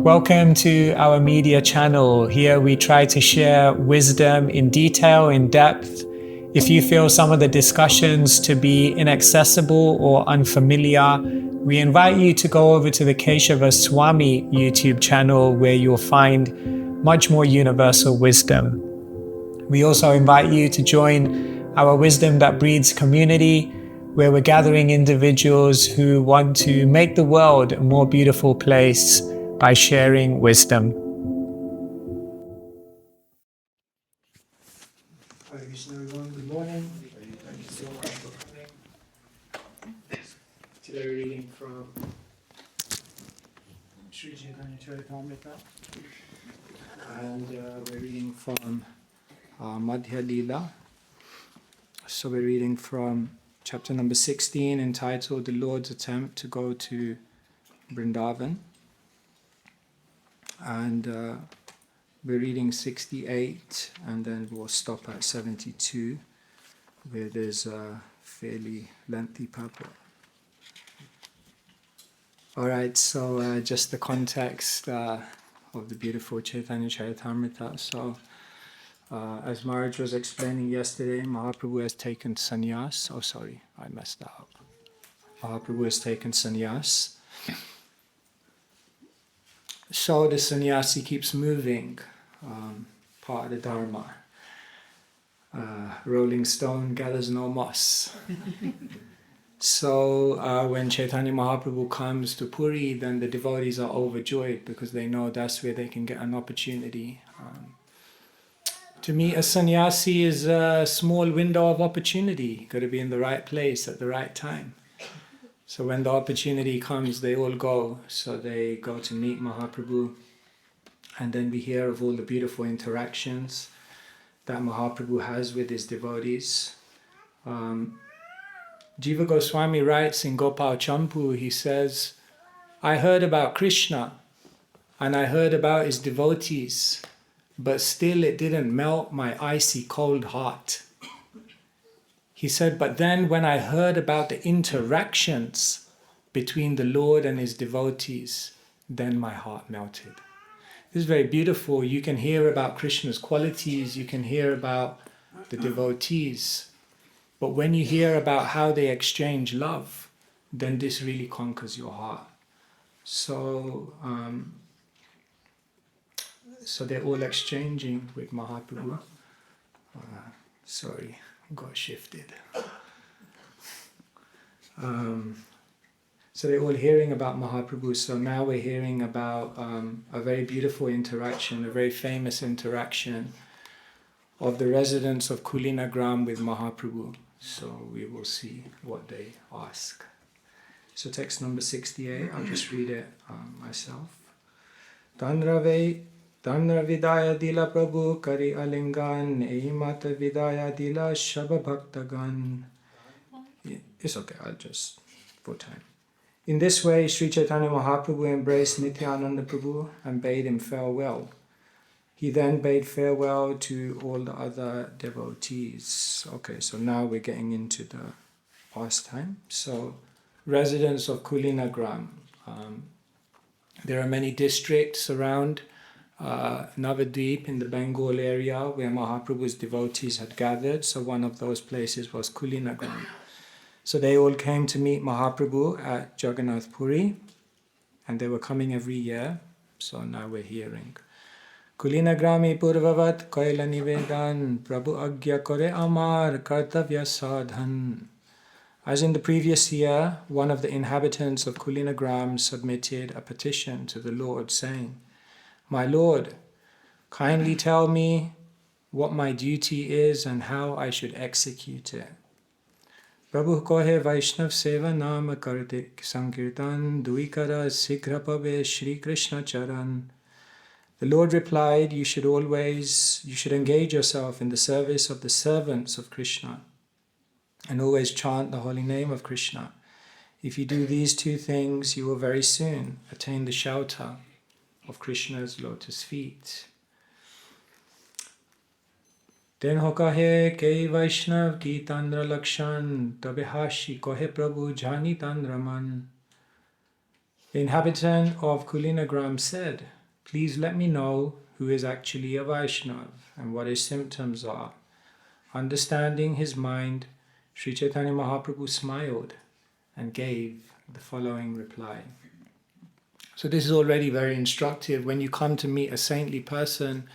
Welcome to our media channel. Here we try to share wisdom in detail, in depth. If you feel some of the discussions to be inaccessible or unfamiliar, we invite you to go over to the Keshava Swami YouTube channel where you'll find much more universal wisdom. We also invite you to join our Wisdom That Breeds community, where we're gathering individuals who want to make the world a more beautiful place by sharing wisdom. Hare Krishna, everyone. Good morning. Thank you so much for coming. Today we're reading from Sri Chaitanya Charitamrita, and we're reading from Madhya Leela. So we're reading from chapter number 16, entitled The Lord's Attempt to Go to Vrindavan. And we're reading 68, and then we'll stop at 72, where there's a fairly lengthy purport. Alright, so just the context of the beautiful Chaitanya Charitamrita. So, as Maharaj was explaining yesterday, Mahaprabhu has taken sannyas. Oh, sorry, I messed that up. Mahaprabhu has taken sannyas. So the sannyasi keeps moving, part of the Dharma. Rolling stone gathers no moss. So when Chaitanya Mahaprabhu comes to Puri, then the devotees are overjoyed because they know that's where they can get an opportunity. To meet a sannyasi is a small window of opportunity. Got to be in the right place at the right time. So when the opportunity comes, they all go. So they go to meet Mahaprabhu, and then we hear of all the beautiful interactions that Mahaprabhu has with his devotees. Jiva Goswami writes in Gopal Champu, he says, I heard about Krishna and I heard about his devotees, but still it didn't melt my icy cold heart. He said, but then when I heard about the interactions between the Lord and his devotees, then my heart melted. This is very beautiful. You can hear about Krishna's qualities, you can hear about the devotees, but when you hear about how they exchange love, then this really conquers your heart. So they're all exchanging with Mahaprabhu. Sorry, got shifted. So they're all hearing about Mahaprabhu. So now we're hearing about a very beautiful interaction, a very famous interaction of the residents of Kulinagram with Mahaprabhu. So we will see what they ask. So text number 68, I'll just read it myself. Tanra vidaya dila Prabhu kari alingan eimata vidaya dila Shabha Bhaktagan. It's okay, I'll just for time. In this way, Sri Chaitanya Mahaprabhu embraced Nityananda Prabhu and bade him farewell. He then bade farewell to all the other devotees. Okay, so now we're getting into the pastime. So, residents of Kulinagram. There are many districts around Navadvip in the Bengal area where Mahaprabhu's devotees had gathered. So one of those places was Kulinagram. So they all came to meet Mahaprabhu at Jagannath Puri, and they were coming every year. So now we're hearing. Kulinagrami purvavat koila nivedan Prabhu agya kore amar kartavya sadhan. As in the previous year, one of the inhabitants of Kulinagram submitted a petition to the Lord saying, My Lord, kindly tell me what my duty is and how I should execute it. Prabhu kohe Vaishnav seva nama karte sankirtan duikara sikrapave Shri Krishna charan. The Lord replied, you should engage yourself in the service of the servants of Krishna and always chant the holy name of Krishna. If you do these two things, you will very soon attain the shelter of Krishna's lotus feet. Den ho kahe ke Vaishnav ki tandra lakshan tabe hashi kohe Prabhu jani tandraman. The inhabitant of Kulinagram said, "Please let me know who is actually a Vaishnav and what his symptoms are." Understanding his mind, Sri Chaitanya Mahaprabhu smiled and gave the following reply. So this is already very instructive. When you come to meet a saintly person,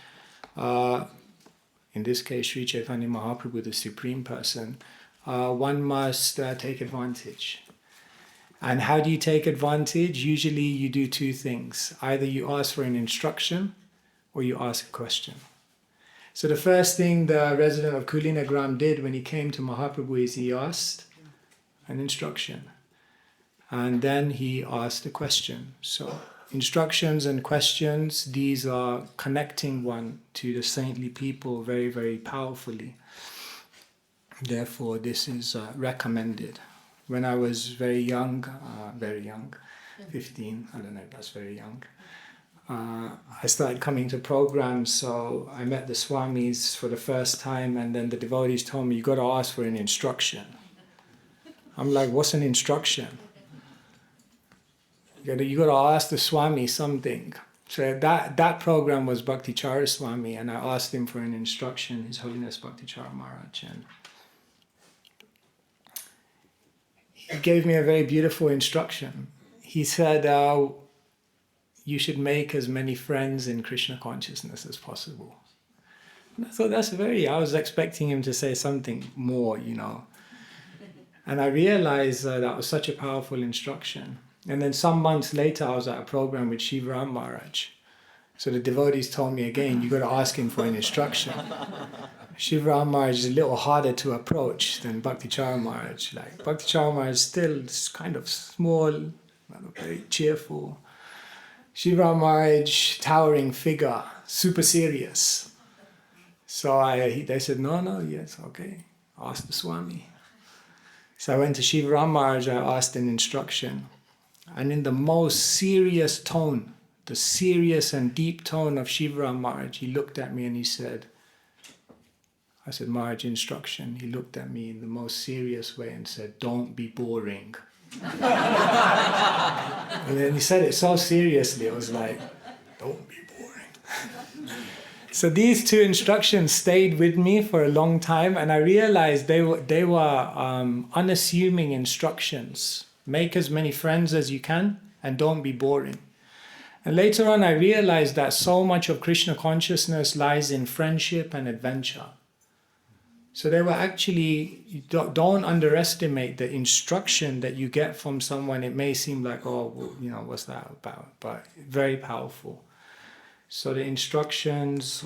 in this case Sri Chaitanya Mahaprabhu, the Supreme Person, one must take advantage. And how do you take advantage? Usually you do two things. Either you ask for an instruction or you ask a question. So the first thing the resident of Kulinagram did when he came to Mahaprabhu is he asked an instruction. And then he asked a question. So instructions and questions, these are connecting one to the saintly people very, very powerfully. Therefore, this is recommended. When I was very young, 15, I don't know if that's very young, I started coming to programs, so I met the Swamis for the first time, and then the devotees told me, "You got to ask for an instruction." I'm like, "What's an instruction?" You got to ask the Swami something. So that program was Bhakti Chara Swami, and I asked him for an instruction, His Holiness Bhakti Chara Maharaj. And he gave me a very beautiful instruction. He said, you should make as many friends in Krishna consciousness as possible. And I thought I was expecting him to say something more, And I realized that was such a powerful instruction. And then some months later, I was at a program with Shivaram Maharaj. So the devotees told me again, you got to ask him for an instruction. Shivaram Maharaj is a little harder to approach than Bhakti Chara Maharaj. Like Bhakti Chara Maharaj is still kind of small, very cheerful. Shivaram Maharaj, towering figure, super serious. So they said, no, yes, okay, ask the Swami. So I went to Shivaram Maharaj, I asked an instruction. And in the most serious tone, the serious and deep tone of Shivaram Maharaj, he looked at me and he said, I said, "Maharaj, instruction." He looked at me in the most serious way and said, "Don't be boring." And then he said it so seriously, I was like, "Don't be boring." So these two instructions stayed with me for a long time, and I realized they were unassuming instructions. Make as many friends as you can and don't be boring. And later on I realized that so much of Krishna consciousness lies in friendship and adventure. So they were actually, don't underestimate the instruction that you get from someone. It may seem like, what's that about? But very powerful. So the instructions,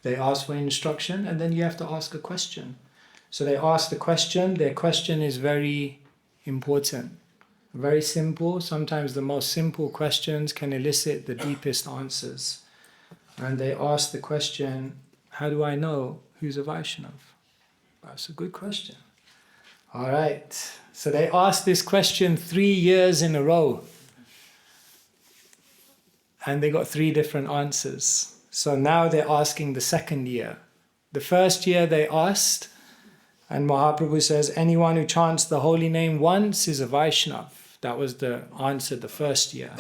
they ask for instruction, and then you have to ask a question. So they ask the question. Their question is very important, very simple. Sometimes the most simple questions can elicit the deepest answers. And they ask the question, how do I know who's a Vaishnav? That's a good question. All right. So they asked this question 3 years in a row. And they got 3 different answers. So now they're asking the second year. The first year they asked, and Mahaprabhu says, anyone who chants the holy name once is a Vaishnav. That was the answer the first year.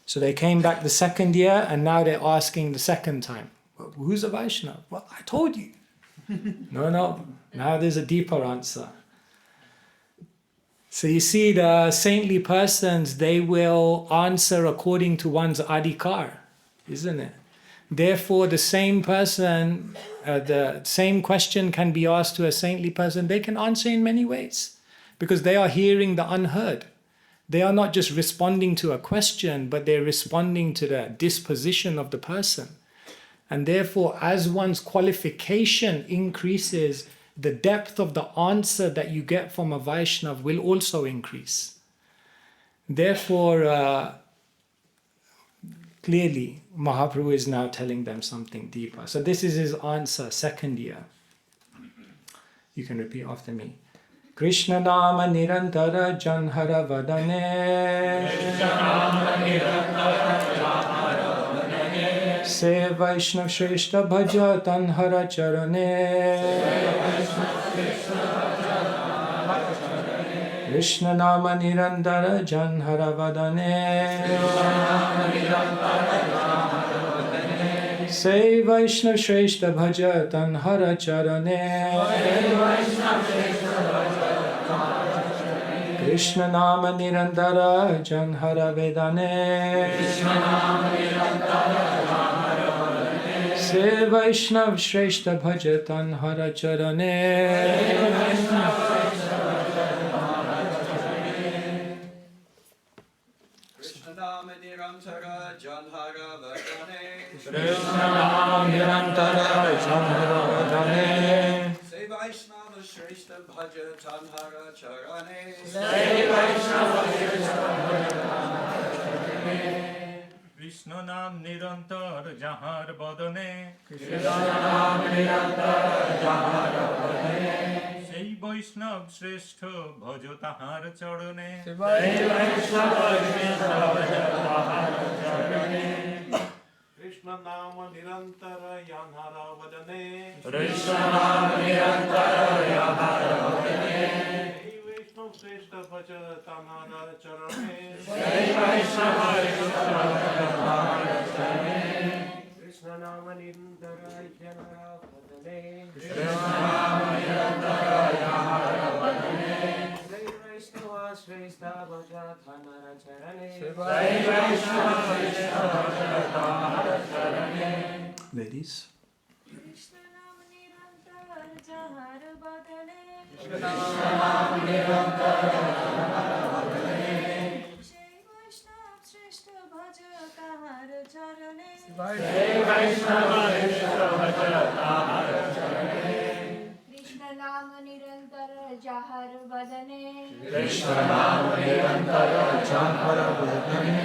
So they came back the second year, and now they're asking the second time, well, who's a Vaishnav? Well, I told you. No. Now there's a deeper answer. So you see, the saintly persons, they will answer according to one's adhikar, isn't it? Therefore, the same person, the same question can be asked to a saintly person. They can answer in many ways because they are hearing the unheard. They are not just responding to a question, but they're responding to the disposition of the person. And therefore, as one's qualification increases, the depth of the answer that you get from a Vaishnav will also increase. Therefore, clearly, Mahaprabhu is now telling them something deeper. So this is his answer, second year. You can repeat after me. Krishna Nama Nirantara Janhara Vadane Se Vaishnav Shreshta Bhaja Tanhara Charane Krishna Nama Nirantara Janhara Vadane Say Vaishnav Shrestha Bhaja Tanhara Charane Krishna Nama Nirantara Janhara Vedane Say Vaishnav Shrestha Bhaja Tanhara Charane Krishna Nam Nirantara Janhara Vadane Say Vaishnava Shrestha Bhaja Tanhara Charane Say Vaishnava Shrestha Bhaja Tanhara Charane Krishna Nam Nirantara Janhara Vadane Krishna Nam Nirantara Janhara Vadane Say Vaishnav Shrestha Bhaja Tanhara Charane Say Vaishnava Shrestha Bhaja Tanhara Charane Krishna Nama Nirantara Janhara Vadane Krishna Nam Nirantara Janhara Vadane Hey Vaishnav Shrestha Bhaja Tanhara Charane Say Vaishnava Shrestha Bhaja Tanhara Charane Krishna Nama Nirantara Janhara Vadane Krishna Nam Nirantara Janhara Vadane Say Vaishnava Shrestha Bhaja Tanhara Charane Say Vaishnava Shrestha Bhaja Tanhara Charane Ladies. Krishna Nam Nirantara Janhara Vadane Krishna Nam Nirantara Janhara Vadane Jai Vaishnav Shrestha Bhaja Tanhara Charane Say Vaishnava Shrestha Bhaja Tanhara Charane Krishna Nam Nirantara Janhara Vadane Krishna Nam Nirantara Janhara Vadane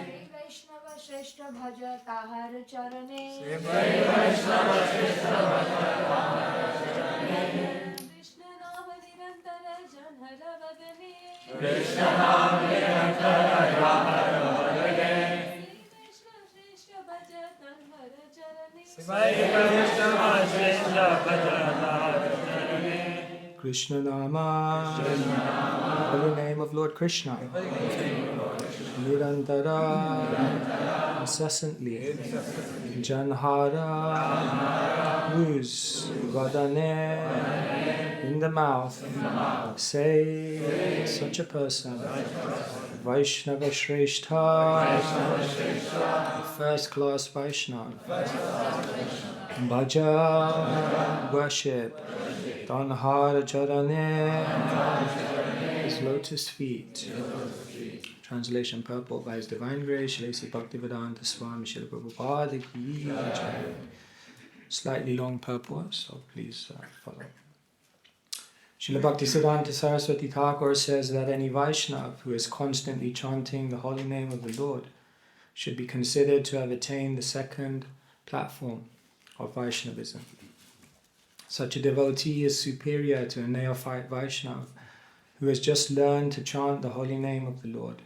Jai Vaishnava Shrestha Bhaja Tanhara Charane Say Vaishnava Shrestha Bhaja Tanhara Charane Krishna Nam Nirantara Janhara Vadane Krishna Nam Nirantara Janhara Vadane Jai Vaishnava Shrestha Bhaja Tanhara Charane Say Vaishnava Shrestha Bhaja Tanhara Charane Krishna Nama Holy name of Lord Krishna Nirantara incessantly Janhara use Vadane in the mouth say such a person Vaishnava Shrestha first class Vaishnava Bhaja worship Tanhara Charane his lotus feet. Translation purport by His Divine Grace, Sri Bhaktivedanta Swami Srila Prabhupada Ki Jai. Slightly long purport, so please follow. Srila Bhaktisiddhanta Saraswati Thakur says that any Vaishnava who is constantly chanting the holy name of the Lord should be considered to have attained the second platform of Vaishnavism. Such a devotee is superior to a neophyte Vaishnava who has just learned to chant the holy name of the Lord.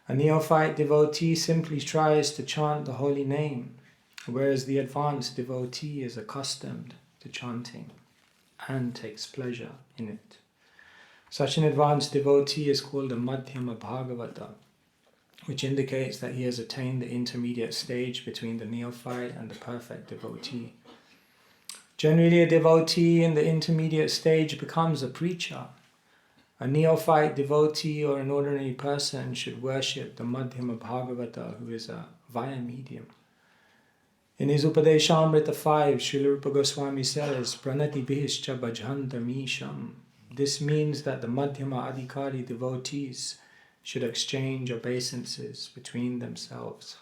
A neophyte devotee simply tries to chant the holy name, whereas the advanced devotee is accustomed to chanting and takes pleasure in it. Such an advanced devotee is called a Madhyama Bhagavata, which indicates that he has attained the intermediate stage between the neophyte and the perfect devotee. Generally, a devotee in the intermediate stage becomes a preacher. A neophyte devotee or an ordinary person should worship the Madhyama Bhagavata, who is a via medium. In his Upadeshamrita 5, Srila Rupa Goswami says, Pranati bhischa bhajanta misham. This means that the Madhyama Adhikari devotees should exchange obeisances between themselves.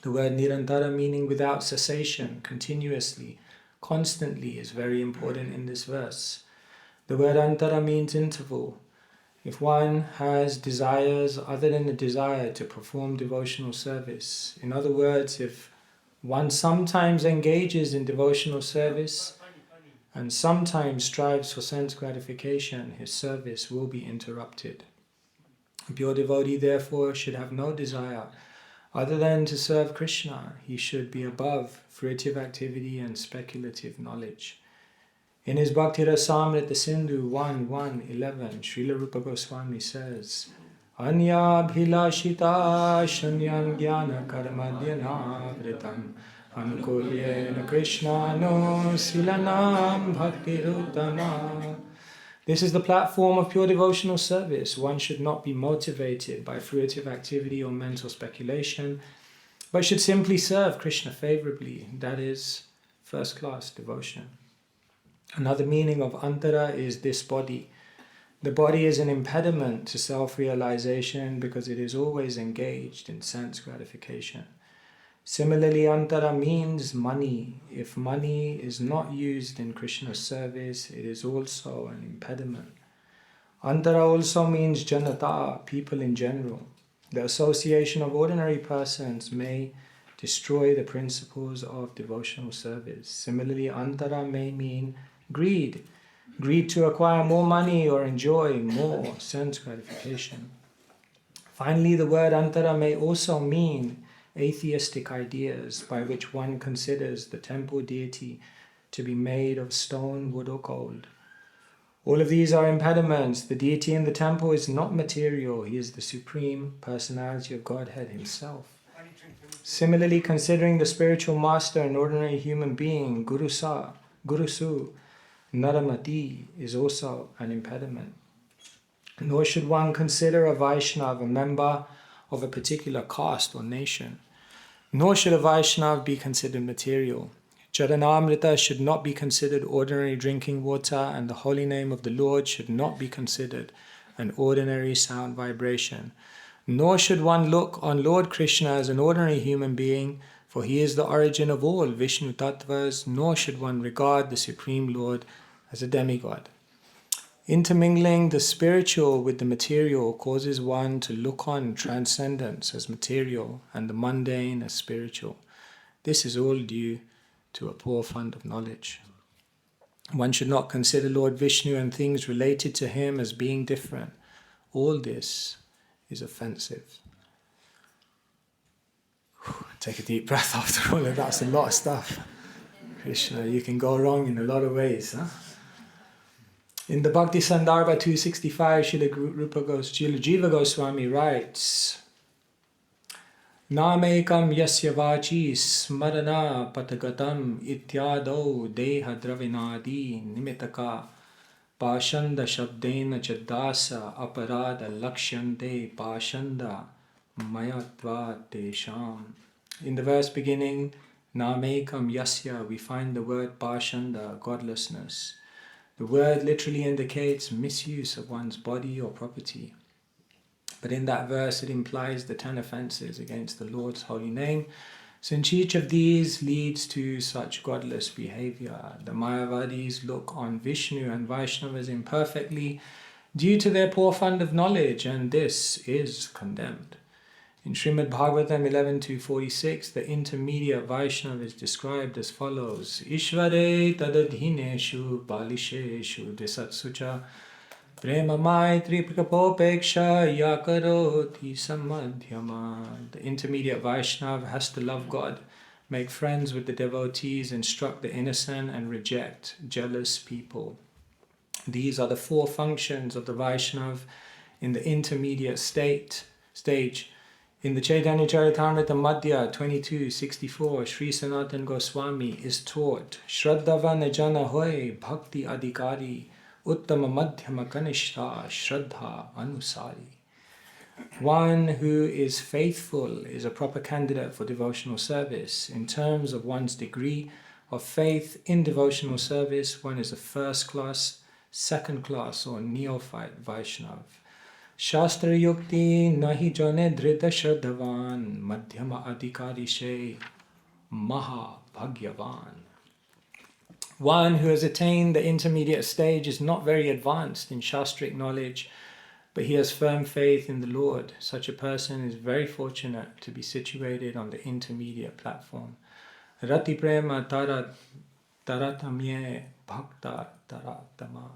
The word nirantara, meaning without cessation, continuously, constantly, is very important in this verse. The word antara means interval. If one has desires other than the desire to perform devotional service, in other words, if one sometimes engages in devotional service and sometimes strives for sense gratification, his service will be interrupted. A pure devotee, therefore, should have no desire other than to serve Krishna. He should be above fruitive activity and speculative knowledge. In his Bhakti Rasamrita Sindhu 1:1:11, Srila Rupa Goswami says, Anya bhilashita shanyam jnana karmadhyana vritam anukulyena krishna no silanam bhakti ruttama. This is the platform of pure devotional service. One should not be motivated by fruitive activity or mental speculation, but should simply serve Krishna favorably. That is first-class devotion. Another meaning of antara is this body. The body is an impediment to self-realization because it is always engaged in sense gratification. Similarly, antara means money. If money is not used in Krishna's service, it is also an impediment. Antara also means janata, people in general. The association of ordinary persons may destroy the principles of devotional service. Similarly, antara may mean greed. Greed to acquire more money or enjoy more sense gratification. Finally, the word antara may also mean atheistic ideas by which one considers the temple deity to be made of stone, wood or gold. All of these are impediments. The deity in the temple is not material. He is the supreme personality of Godhead himself. Similarly, considering the spiritual master an ordinary human being, Gurusu, Naramati, is also an impediment. Nor should one consider a Vaishnava a member of a particular caste or nation. Nor should a Vaishnava be considered material. Charanamrita should not be considered ordinary drinking water, and the holy name of the Lord should not be considered an ordinary sound vibration. Nor should one look on Lord Krishna as an ordinary human being, for he is the origin of all Vishnu Tattvas, nor should one regard the Supreme Lord as a demigod. Intermingling the spiritual with the material causes one to look on transcendence as material and the mundane as spiritual. This is all due to a poor fund of knowledge. One should not consider Lord Vishnu and things related to him as being different. All this is offensive. Take a deep breath after all of that. That's a lot of stuff. Krishna, you can go wrong in a lot of ways, huh? In the Bhakti Sandarbha 265, Srila Jiva Goswami writes, Namekam yasya vachi smarana patagatam ityado deha dravinadi nimitaka pashanda shabdena chadasa aparada lakshyante pashanda mayatva desham. In the verse beginning, Namekam yasya, we find the word pashanda, godlessness. The word literally indicates misuse of one's body or property. But in that verse it implies the 10 offenses against the Lord's holy name, since each of these leads to such godless behavior. The Mayavadis look on Vishnu and Vaishnavas imperfectly due to their poor fund of knowledge, and this is condemned. In Srimad Bhagavatam 11:246, the intermediate Vaishnava is described as follows: Ishvare tadadhineshu balisheshu desatsucha prema maitri prakapopeksha yakaroti samadhyama. The intermediate Vaishnava has to love God, make friends with the devotees, instruct the innocent, and reject jealous people. These are the 4 functions of the Vaishnava in the intermediate stage. In the Chaitanya Charitamrita Madhya 22:64, Sri Sanatan Goswami is taught, Shraddhavana jana hoy bhakti adhikari uttama madhyama kanishta shraddha anusari. One who is faithful is a proper candidate for devotional service. In terms of one's degree of faith in devotional service, one is a first class, second class, or neophyte Vaishnava. Shastra yukti nahi jane dhrita shraddhavan madhyama adhikari she maha bhagyavan. One who has attained the intermediate stage is not very advanced in shastric knowledge, but he has firm faith in the Lord. Such a person is very fortunate to be situated on the intermediate platform. Rati prema taratamye bhakta taratama.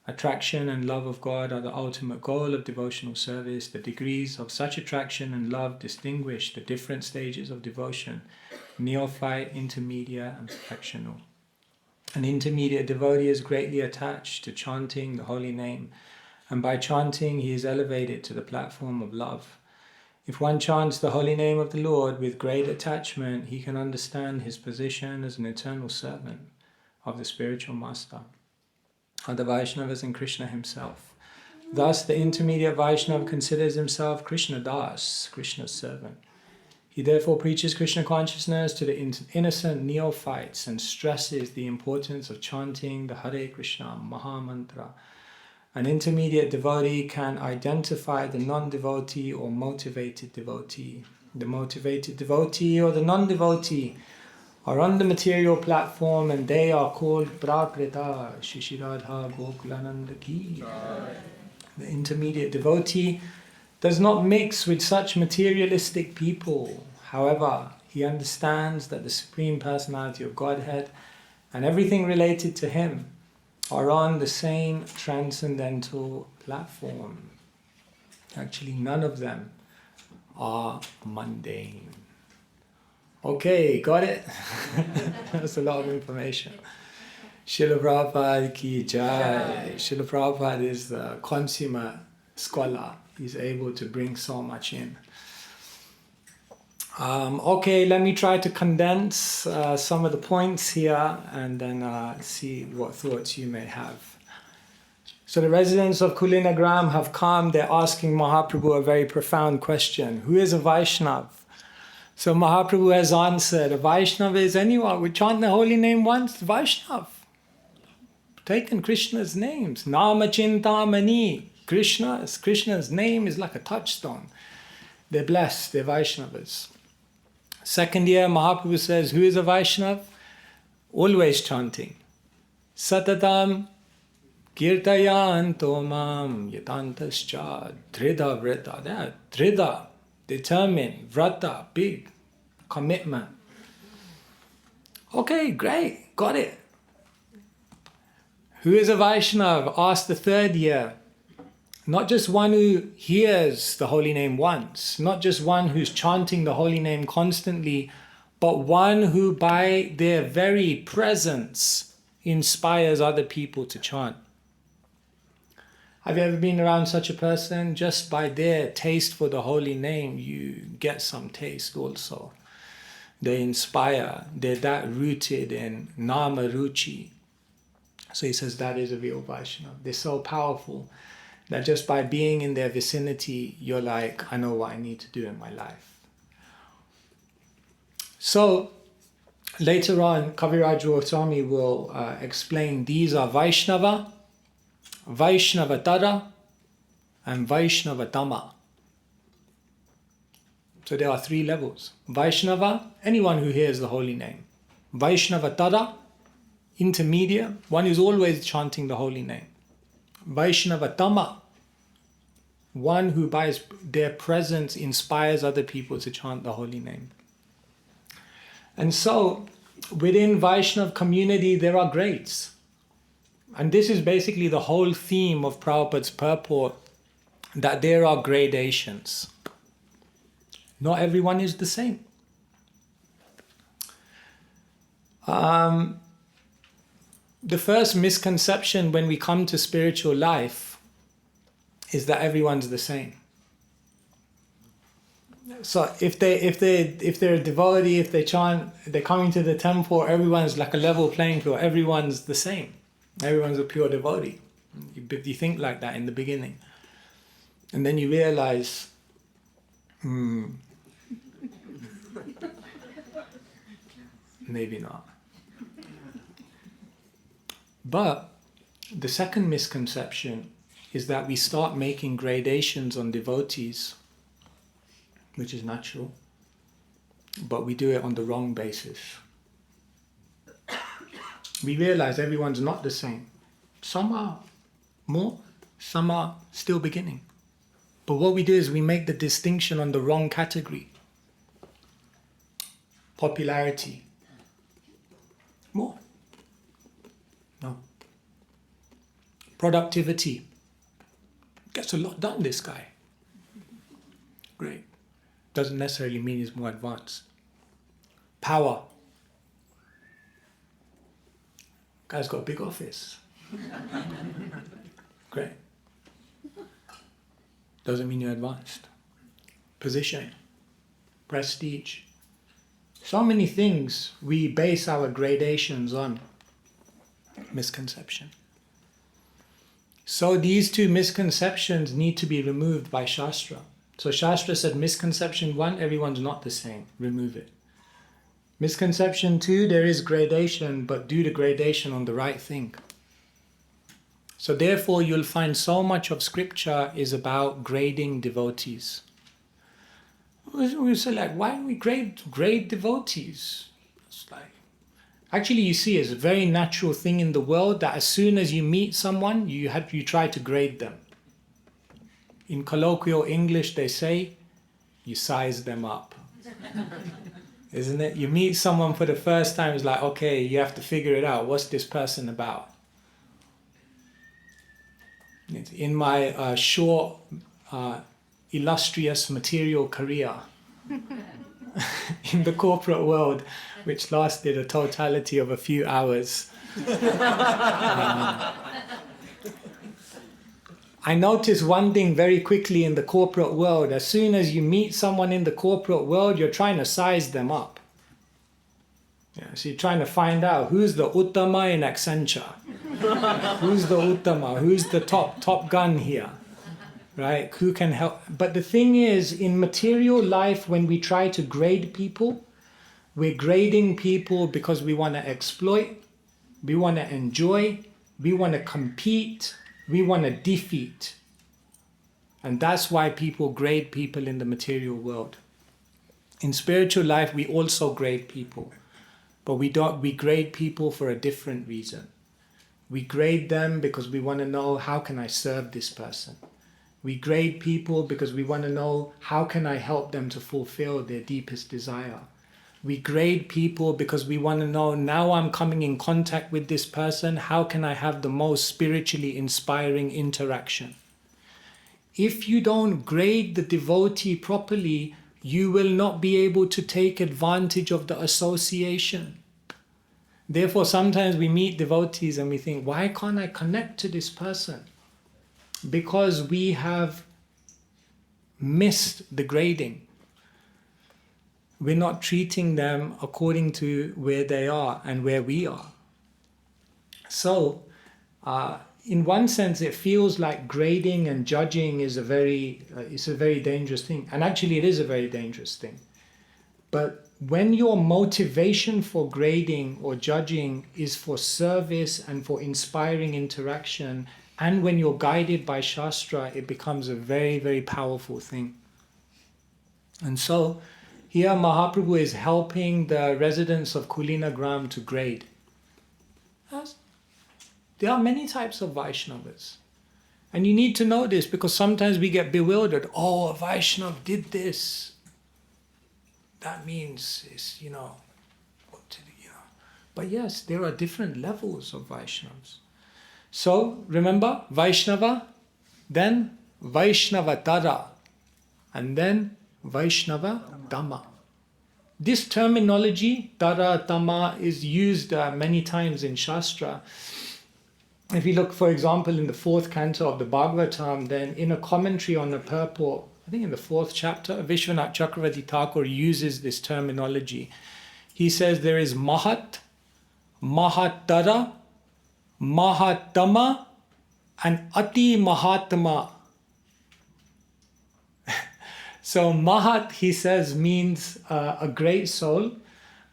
Attraction and love of God are the ultimate goal of devotional service. The degrees of such attraction and love distinguish the different stages of devotion: neophyte, intermediate, and perfectional. An intermediate devotee is greatly attached to chanting the holy name, and by chanting he is elevated to the platform of love. If one chants the holy name of the Lord with great attachment, he can understand his position as an eternal servant of the spiritual master, of the Vaishnavas and Krishna himself. Thus, the intermediate Vaishnava considers himself Krishna Das, Krishna's servant. He therefore preaches Krishna consciousness to the innocent neophytes and stresses the importance of chanting the Hare Krishna Maha Mantra. An intermediate devotee can identify the non-devotee or motivated devotee. The motivated devotee or the non-devotee are on the material platform, and they are called Prakrita, Shishiradha Gokulananda Ki. The intermediate devotee does not mix with such materialistic people. However, he understands that the Supreme Personality of Godhead and everything related to him are on the same transcendental platform. Actually, none of them are mundane. Okay, got it? That's a lot of information. Srila Prabhupada ki jai. Srila Prabhupada is the consummate scholar. He's able to bring so much in. Okay, let me try to condense some of the points here and then see what thoughts you may have. So the residents of Kulinagram have come. They're asking Mahaprabhu a very profound question. Who is a Vaishnava? So Mahaprabhu has answered, a Vaishnava is anyone who chant the holy name once, Vaishnava. Taken Krishna's names. Nama Chintamani. Krishna's name is like a touchstone. They're blessed, they're Vaishnavas. Second year, Mahaprabhu says, who is a Vaishnava? Always chanting. Satatam kirtayanto mam yatantascha dhrida vrata. That dhrida, determined, vrata, big, commitment. Okay, great, got it. Who is a Vaishnava? Asked the third year. Not just one who hears the holy name once, not just one who's chanting the holy name constantly, but one who by their very presence inspires other people to chant. Have you ever been around such a person? Just by their taste for the holy name, you get some taste also. They inspire, they're that rooted in Nama Ruchi. So he says that is a real Vaishnava. They're so powerful that just by being in their vicinity, you're like, I know what I need to do in my life. So later on, Kaviraj Goswami will explain these are Vaishnava, Vaishnavatara, and Vaishnavatama. So there are three levels. Vaishnava, anyone who hears the holy name. Vaishnavatara, intermediate, one who's always chanting the holy name. Vaishnavatama, one who by their presence inspires other people to chant the holy name. And so, within Vaishnav community, there are grades. And this is basically the whole theme of Prabhupada's purport, that there are gradations. Not everyone is the same. The first misconception when we come to spiritual life is that everyone's the same. So if they're a devotee, if they chant, they're coming to the temple, everyone's like a level playing field. Everyone's the same. Everyone's a pure devotee. You think like that in the beginning, and then you realize, maybe not. But the second misconception is that we start making gradations on devotees, which is natural, but we do it on the wrong basis. We realize everyone's not the same. Some are more, some are still beginning. But what we do is we make the distinction on the wrong category. Popularity. More. No. Productivity. Gets a lot done, this guy. Great. Doesn't necessarily mean he's more advanced. Power. Guy's got a big office. Great. Doesn't mean you're advanced. Position, prestige. So many things we base our gradations on. Misconception. So these two misconceptions need to be removed by Shastra. So Shastra said misconception 1, everyone's not the same. Remove it. Misconception 2, there is gradation, but do the gradation on the right thing. So therefore you'll find so much of scripture is about grading devotees. We say like, why do we grade devotees? It's like, actually you see it's a very natural thing in the world that as soon as you meet someone, you try to grade them. In colloquial English they say, you size them up. Isn't it? You meet someone for the first time, it's like, okay, you have to figure it out. What's this person about? In my short, illustrious material career in the corporate world, which lasted a totality of a few hours, I noticed one thing very quickly in the corporate world. As soon as you meet someone in the corporate world, you're trying to size them up. Yeah, so you're trying to find out who's the Uttama in Accenture. Who's the Uttama? Who's the top gun here? Right? Who can help? But the thing is, in material life, when we try to grade people, we're grading people because we want to exploit, we want to enjoy, we want to compete, we want to defeat. And that's why people grade people in the material world. In spiritual life, we also grade people. But we grade people for a different reason. We grade them because we want to know, how can I serve this person? We grade people because we want to know, how can I help them to fulfill their deepest desire? We grade people because we want to know, now I'm coming in contact with this person, how can I have the most spiritually inspiring interaction? If you don't grade the devotee properly, you will not be able to take advantage of the association. Therefore, sometimes we meet devotees and we think, why can't I connect to this person? Because we have missed the grading. We're not treating them according to where they are and where we are. So, in one sense, it feels like grading and judging is it's a very dangerous thing. And actually, it is a very dangerous thing. But when your motivation for grading or judging is for service and for inspiring interaction, and when you're guided by Shastra, it becomes a very, very powerful thing. And so, here Mahaprabhu is helping the residents of Kulinagram to grade. There are many types of Vaishnavas. And you need to know this because sometimes we get bewildered. Oh, a Vaishnav did this. That means it's, But yes, there are different levels of Vaishnavas. So, remember, Vaishnava, then Vaishnava Tara, and then Vaishnava Dhamma. This terminology, Tara, Tama, is used many times in Shastra. If you look, for example, in the 4th canto of the Bhagavatam, then in a commentary on the purport, I think in the 4th chapter, Vishwanath Chakravarti Thakur uses this terminology. He says there is Mahat, Mahatara, Mahatama, and Ati Mahatma. So Mahat, he says, means a great soul.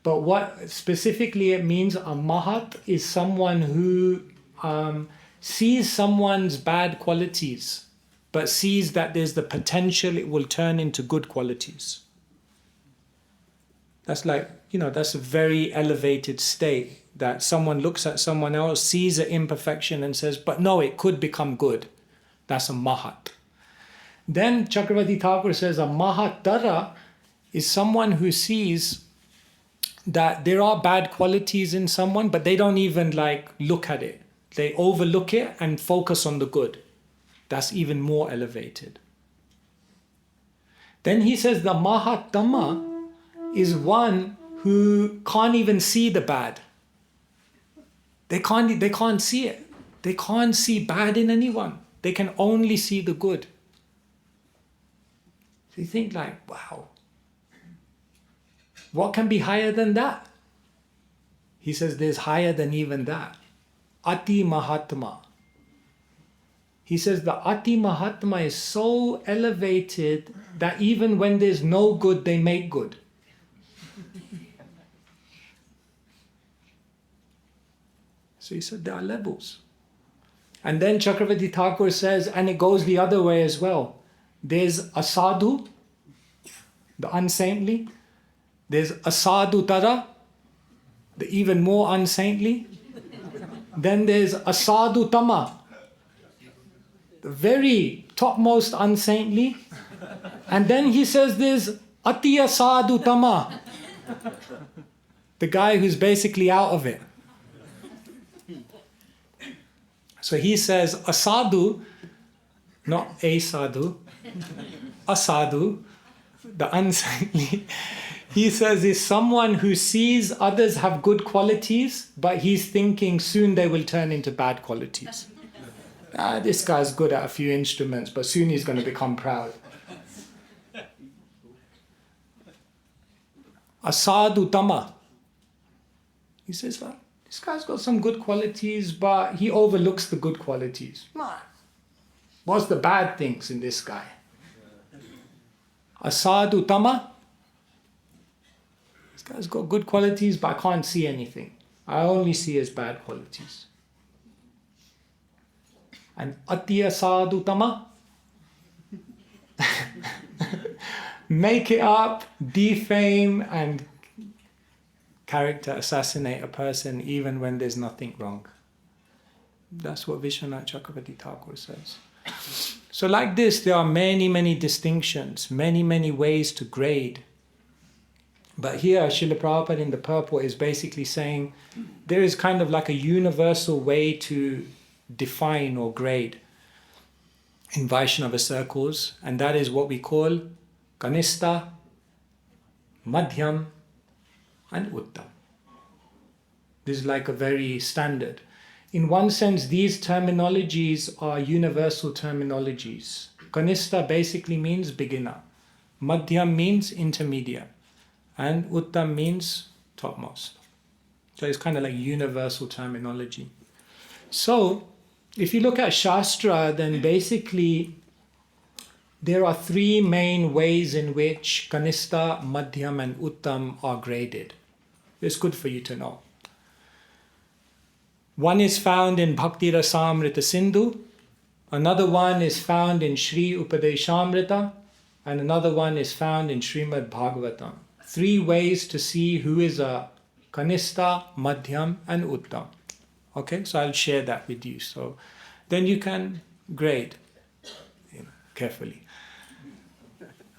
But what specifically it means, a Mahat is someone who sees someone's bad qualities, but sees that there's the potential it will turn into good qualities. That's like, that's a very elevated state, that someone looks at someone else, sees an imperfection and says, but no, it could become good. That's a Mahat. Then Chakravarti Thakur says a Mahatara is someone who sees that there are bad qualities in someone, but they don't even look at it. They overlook it and focus on the good. That's even more elevated. Then he says the Mahatama is one who can't even see the bad. They can't see it. They can't see bad in anyone. They can only see the good. So you think like, wow, what can be higher than that? He says there's higher than even that. Ati Mahatma. He says the Ati Mahatma is so elevated that even when there's no good, they make good. So he said there are levels. And then Chakravarti Thakur says, and it goes the other way as well. There's a sadhu, the unsaintly. There's a sadhu tara, the even more unsaintly. Then there's a sadhu tama, the very topmost unsaintly. And then he says there's atiya sadhu tama, the guy who's basically out of it. So he says a sadhu, not a sadhu, a sadhu, the unsaintly, he says is someone who sees others have good qualities, but he's thinking soon they will turn into bad qualities. This guy's good at a few instruments, but soon he's going to become proud. A sadhu tama. He says, well, this guy's got some good qualities, but he overlooks the good qualities. What's the bad things in this guy? A sadhu tama. This guy's got good qualities, but I can't see anything. I only see his bad qualities. And atiya sadhu tama. Make it up, defame, and character assassinate a person even when there's nothing wrong. That's what Vishwanath Chakravarti Thakur says. So like this, there are many, many distinctions, many, many ways to grade. But here, Srila Prabhupada in the purport is basically saying there is kind of like a universal way to define or grade in Vaishnava circles, and that is what we call Kanista, Madhyam, and Uttam. This is like a very standard. In one sense, these terminologies are universal terminologies. Kanista basically means beginner. Madhyam means intermediate. And Uttam means topmost. So it's kind of like universal terminology. So, if you look at Shastra, then basically there are three main ways in which Kanista, Madhyam, and Uttam are graded. It's good for you to know. One is found in Bhakti Rasamrita Sindhu, another one is found in Sri Upadeshamrita, and another one is found in Srimad Bhagavatam. Three ways to see who is a Kanista, Madhyam, and Uttam. Okay, so I'll share that with you. So then you can grade carefully.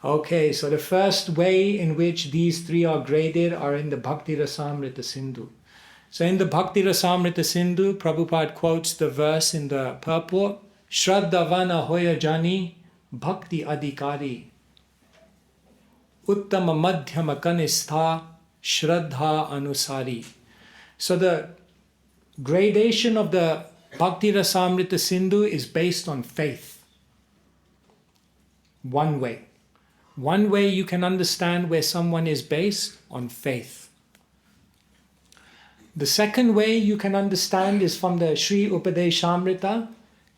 Okay, so the first way in which these three are graded are in the Bhakti Rasamrita Sindhu. So in the Bhakti Rasamrita Sindhu, Prabhupada quotes the verse in the purport, Shraddhavana hoya jani bhakti adhikari uttama madhyama kanistha shraddha anusari. So the gradation of the Bhakti Rasamrita Sindhu is based on faith. One way. One way you can understand where someone is based on faith. The second way you can understand is from the Sri Upadeshamrita,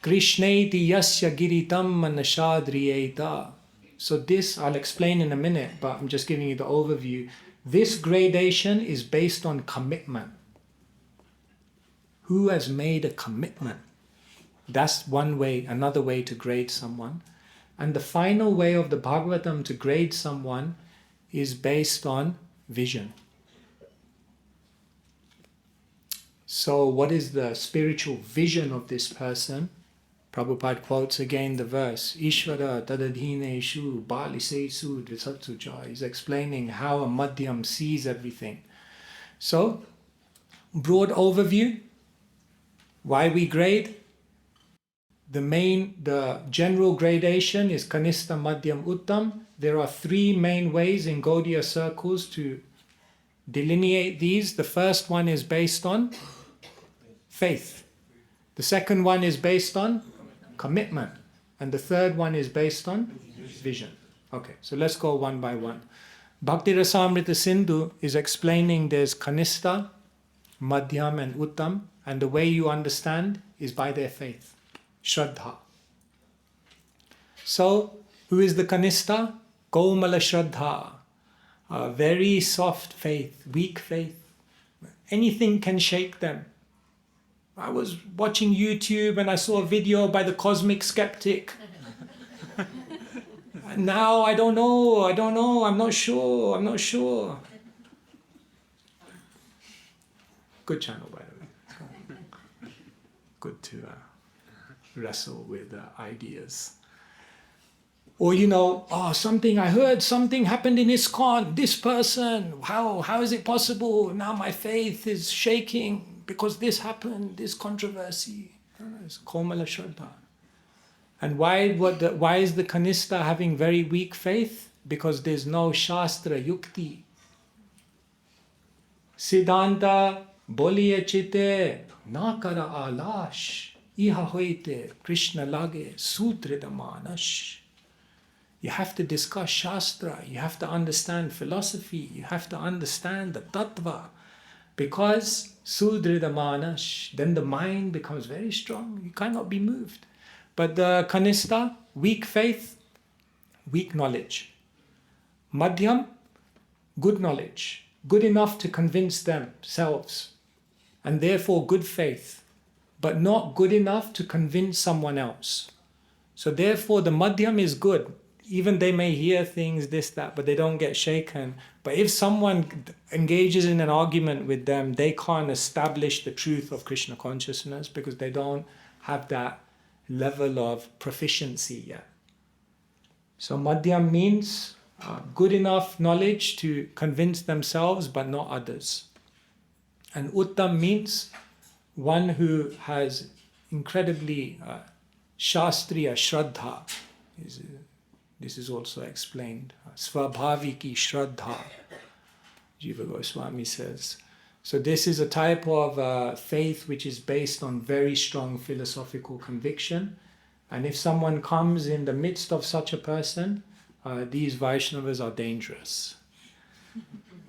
Krishneti yasya giritam manashadriyeta. So this I'll explain in a minute, but I'm just giving you the overview. This gradation is based on commitment. Who has made a commitment? That's one way, another way to grade someone. And the final way of the Bhagavatam to grade someone is based on vision. So what is the spiritual vision of this person? Prabhupada quotes again the verse, Ishvara tadadhineshu balisesu dvisatsuja. He's explaining how a madhyam sees everything. So, broad overview, why we grade. The general gradation is Kanista, Madhyam, Uttam. There are three main ways in Gaudiya circles to delineate these. The first one is based on Faith. The second one is based on commitment. And the third one is based on vision. Okay, so let's go one by one. Bhakti Rasamrita Sindhu is explaining there's Kanistha, Madhyam and Uttam, and the way you understand is by their faith, Shraddha. So, who is the Kanistha? Komala Shraddha, a very soft faith, weak faith. Anything can shake them. I was watching YouTube and I saw a video by the cosmic skeptic. Now I don't know, I'm not sure. Good channel, by the way. Good to wrestle with ideas. Or I heard something happened in ISKCON, this person, how is it possible? Now my faith is shaking because this happened, this controversy. It's Komala Shraddha. And why is the Kanistha having very weak faith? Because there's no Shastra Yukti. Siddhanta boliye chite na kara alash iha hoite Krishna lage sutrita manash. You have to discuss Shastra, you have to understand philosophy, you have to understand the Tattva. Because Sudrida Manash, then the mind becomes very strong, you cannot be moved. But the Kanistha, weak faith, weak knowledge. Madhyam, good knowledge, good enough to convince themselves, and therefore good faith, but not good enough to convince someone else. So therefore the Madhyam is good. Even they may hear things, this, that, but they don't get shaken. But if someone engages in an argument with them, they can't establish the truth of Krishna consciousness because they don't have that level of proficiency yet. So Madhyam means good enough knowledge to convince themselves but not others. And Uttam means one who has incredibly Shastriya Shraddha. This is also explained. Svabhaviki Shraddha, Jiva Goswami says. So this is a type of faith which is based on very strong philosophical conviction. And if someone comes in the midst of such a person, these Vaishnavas are dangerous.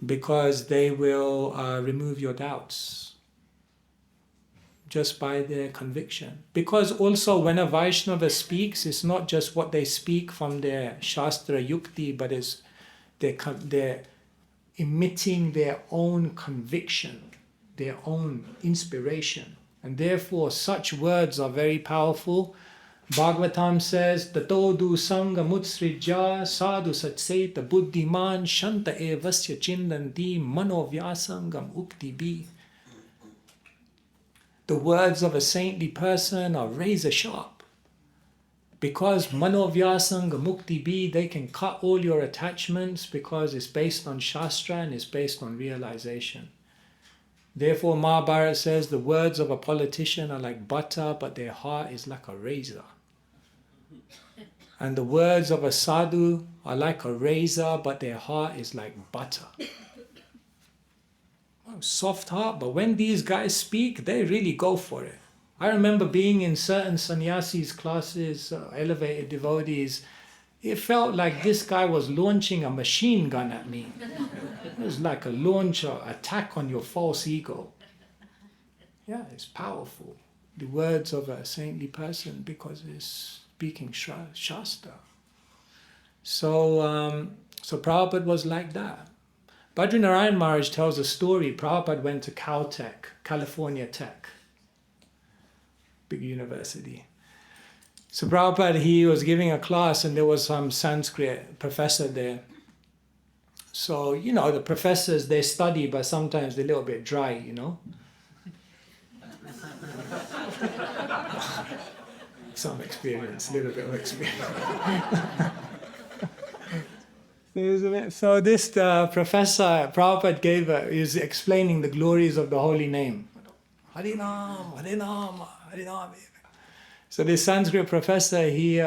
Because they will remove your doubts just by their conviction. Because also when a Vaishnava speaks, it's not just what they speak from their Shastra Yukti, but it's they're emitting their own conviction, their own inspiration. And therefore such words are very powerful. Bhagavatam says, Tato du sangha mutsrijya sadhu satseta buddhiman shanta evasya chindanti mano vyasangam ukti bi. The words of a saintly person are razor sharp. Because mano vyasanga mukti bi, they can cut all your attachments because it's based on Shastra and it's based on realization. Therefore Mahabharata says the words of a politician are like butter, but their heart is like a razor. And the words of a sadhu are like a razor, but their heart is like butter. Soft heart, but when these guys speak, they really go for it. I remember being in certain sannyasis classes, elevated devotees. It felt like this guy was launching a machine gun at me. It was like a launch or attack on your false ego. Yeah, it's powerful. The words of a saintly person because it's speaking Shastra. So Prabhupada was like that. Badrinarayan Maharaj tells a story. Prabhupada went to Caltech, California Tech, big university. So Prabhupada, he was giving a class and there was some Sanskrit professor there. So, the professors, they study, but sometimes they're a little bit dry, Some experience, a little bit of experience. So this professor, Prabhupada he was explaining the glories of the holy name. Harinam, Harinam, Harinam. So this Sanskrit professor, he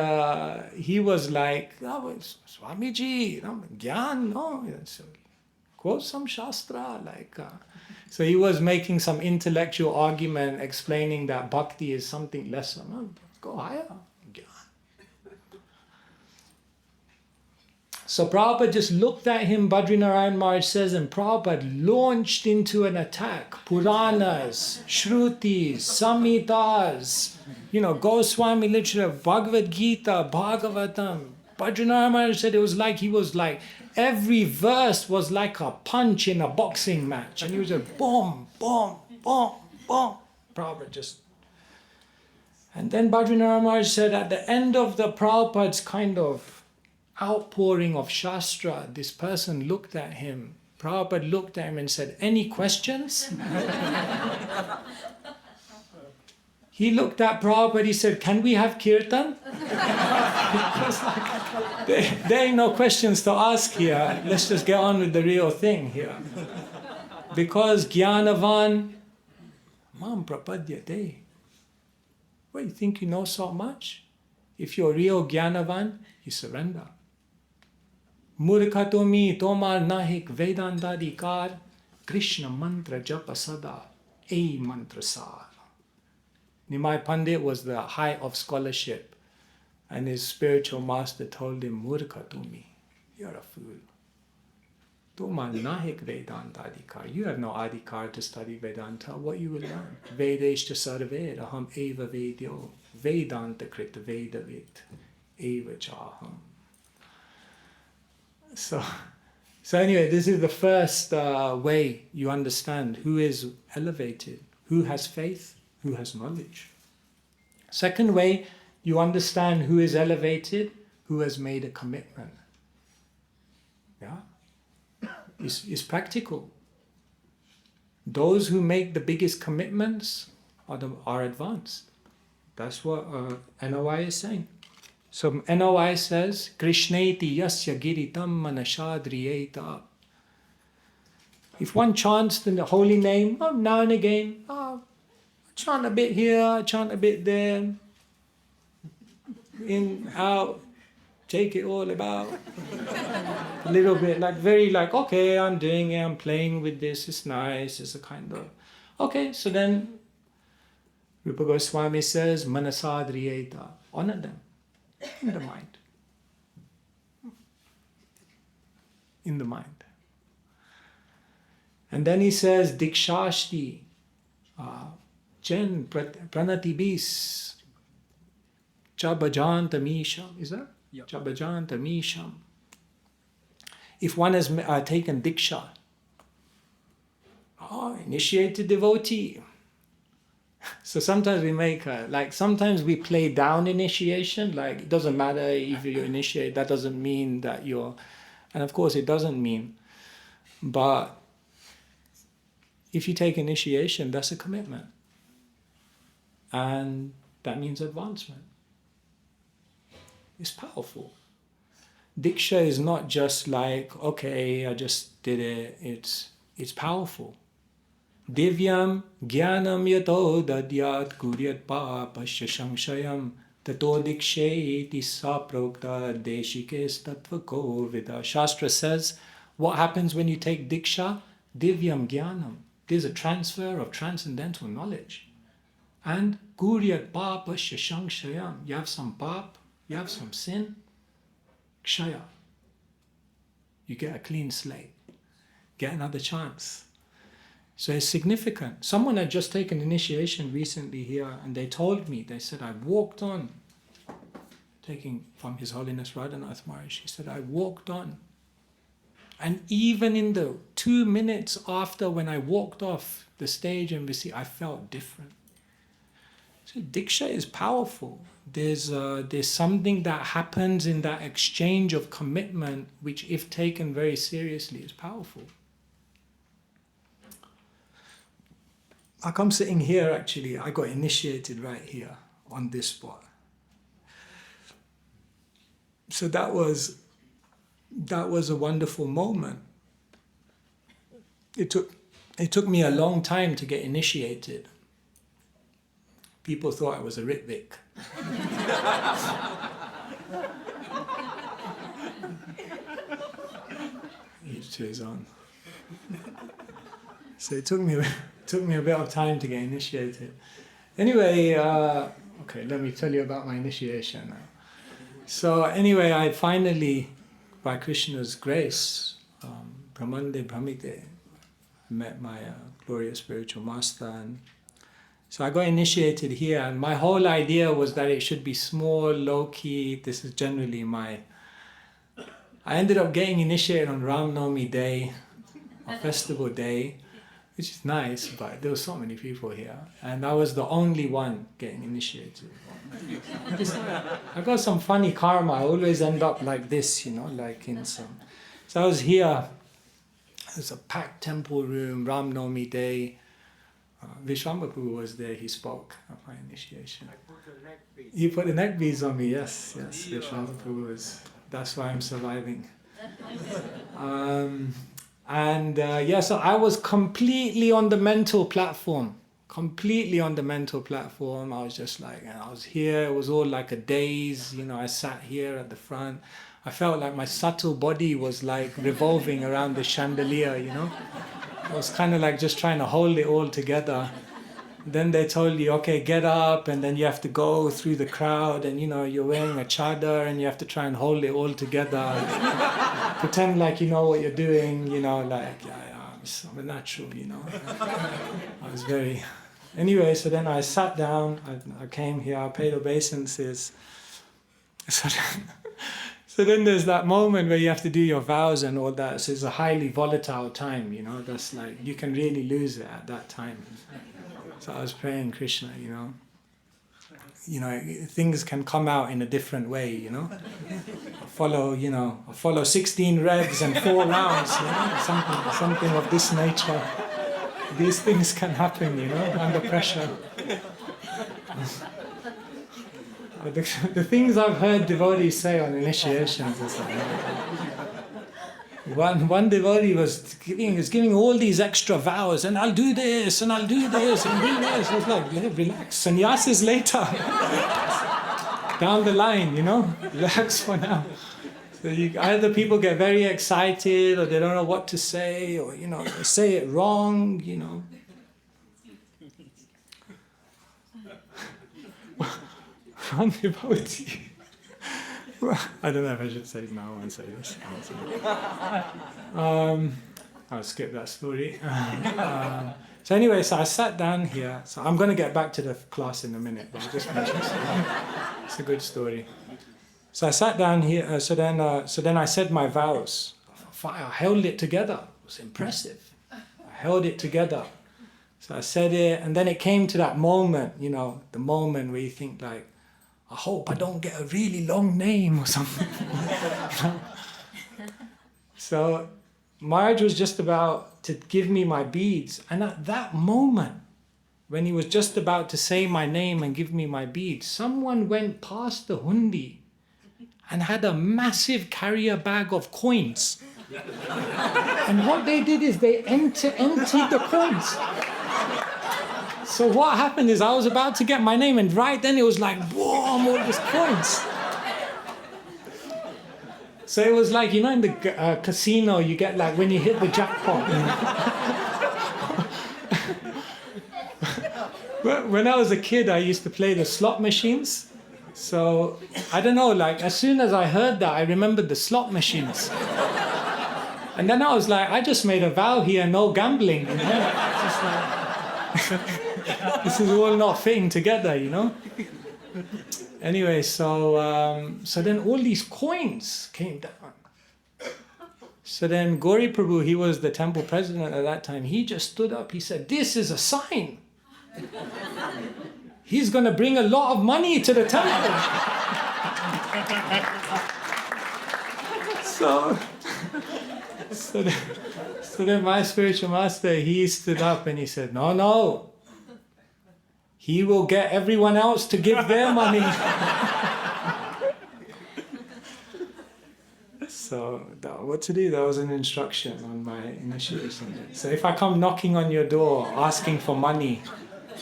was like, Swamiji, Gyan, no. So, quote some Shastra, So he was making some intellectual argument explaining that bhakti is something lesser. No, go higher. So Prabhupada just looked at him, Badrinarayan Maharaj says, and Prabhupada launched into an attack. Puranas, Shrutis, Samhitas, Goswami literature, Bhagavad Gita, Bhagavatam. Badrinarayan Maharaj said it was like, every verse was like a punch in a boxing match. And he was just boom, boom, boom, boom. Prabhupada just... And then Badrinarayan Maharaj said at the end of the Prabhupada's kind of outpouring of Shastra, this person looked at him. Prabhupada looked at him and said, any questions? He looked at Prabhupada, he said, can we have kirtan? Because there ain't no questions to ask here. Let's just get on with the real thing here. Because Jnanavan, Mam Prapadyate. What, you think you know so much? If you're real Jnanavan, you surrender. Murkhatomi tomar nahik vedantadikar Krishna mantra japa sada a mantra sar. Nimai Pandit was the height of scholarship, and his spiritual master told him, Murkhatomi, you're a fool. Tomar nahik vedantadikar. You have no adhikar to study Vedanta. What you will learn? Vedeshta sarve aham eva vedyo Vedanta krita vedavit eva chaham. So anyway, this is the first way you understand who is elevated, who has faith, who has knowledge. Second way, you understand who is elevated, who has made a commitment. Yeah? It's practical. Those who make the biggest commitments are advanced. That's what NOI is saying. So NOI says, Krishneti yasya giritam manashadriyeta. If one chants the holy name, now and again, chant a bit here, chant a bit there, in, out, take it all about. A little bit, okay, I'm doing it, I'm playing with this, it's nice, it's a kind of... Okay, so then Rupa Goswami says, Manasadriyeta, honor them. In the mind. In the mind. And then he says, Dikshashti, Chen Pranatibis, Chabajantamisham. Is that? Yep. Chabajantamisham. If one has taken Diksha, initiated devotee. So sometimes we make, sometimes we play down initiation, it doesn't matter if you initiate, that doesn't mean that you're, and of course it doesn't mean, but if you take initiation, that's a commitment. And that means advancement. It's powerful. Diksha is not just okay, I just did it, it's powerful. Divyam jnanam yato dadyat kuryat papasya samshayam tato dikshe iti saprokta deshikes tattvako vida. Shastra says, what happens when you take diksha? Divyam jnanam. There's a transfer of transcendental knowledge. And kuryat papasya samshayam. You have some pap, you have some sin, kshaya. You get a clean slate. Get another chance. So it's significant. Someone had just taken initiation recently here, and they told me, they said, I walked on, taking from His Holiness Radhanath Maharaj, he said, I walked on. And even in the 2 minutes after when I walked off the stage and I felt different. So Diksha is powerful. There's something that happens in that exchange of commitment, which if taken very seriously is powerful. I come sitting here actually, I got initiated right here on this spot. So that was a wonderful moment. It took me a long time to get initiated. People thought I was a Ritvik. Each to his own. So it took me a bit of time to get initiated. Anyway, okay, let me tell you about my initiation now. So anyway, I finally, by Krishna's grace, Brahmande Brahmite, met my glorious spiritual master, and so I got initiated here, and my whole idea was that it should be small, low-key. This is generally I ended up getting initiated on Ram Navami Day, a festival day, which is nice, but there were so many people here, and I was the only one getting initiated. I got some funny karma. I always end up like this, like in some. So I was here. There's a packed temple room, Ram Navami Day. Vishwambhapu was there. He spoke of my initiation. He put the neck beads on me. Yes. Vishwambhapu was. That's why I'm surviving. So I was completely on the mental platform. I was just like, and I was here. It was all like a daze. I sat here at the front. I felt like my subtle body was like revolving around the chandelier. I was kind of like just trying to hold it all together. Then they told you, okay, get up, and then you have to go through the crowd, and you're wearing a chadar, and you have to try and hold it all together. Pretend like you know what you're doing, like, I'm a natural, I was very... Anyway, so then I sat down, I came here, I paid obeisances. So then there's that moment where you have to do your vows and all that. So it's a highly volatile time, that's like, you can really lose it at that time. So I was praying Krishna, things can come out in a different way, I follow 16 revs and 4 rounds, something of this nature. These things can happen, under pressure. The things I've heard devotees say on initiations is like, one devotee was giving all these extra vows, and I'll do this, and I'll do this, and do this. I was like, relax, sannyas is later. Down the line, relax for now. So either people get very excited, or they don't know what to say, or they say it wrong, One devotee. I don't know if I should say it now and say this. I'll skip that story. So anyway, so I sat down here. So I'm going to get back to the class in a minute, but I'll just mention it. It's a good story. So I sat down here. So then I said my vows. I held it together. It was impressive. I held it together. So I said it, and then it came to that moment, the moment where you think like, I hope I don't get a really long name or something. So Maharaj was just about to give me my beads, and at that moment, when he was just about to say my name and give me my beads, someone went past the hundi and had a massive carrier bag of coins. And what they did is they emptied the coins. So what happened is I was about to get my name, and right then it was like, boom, all these coins. So it was like, in the casino, you get like when you hit the jackpot. When I was a kid, I used to play the slot machines. So I don't know, like as soon as I heard that, I remembered the slot machines. And then I was like, I just made a vow here, no gambling. Just like, this is all not fitting together, Anyway, so then all these coins came down. So then Gauri Prabhu, he was the temple president at that time, he just stood up, he said, this is a sign. He's going to bring a lot of money to the temple. So then my spiritual master, he stood up and he said, no. He will get everyone else to give their money. So what to do? That was an instruction on my initiation. So if I come knocking on your door asking for money,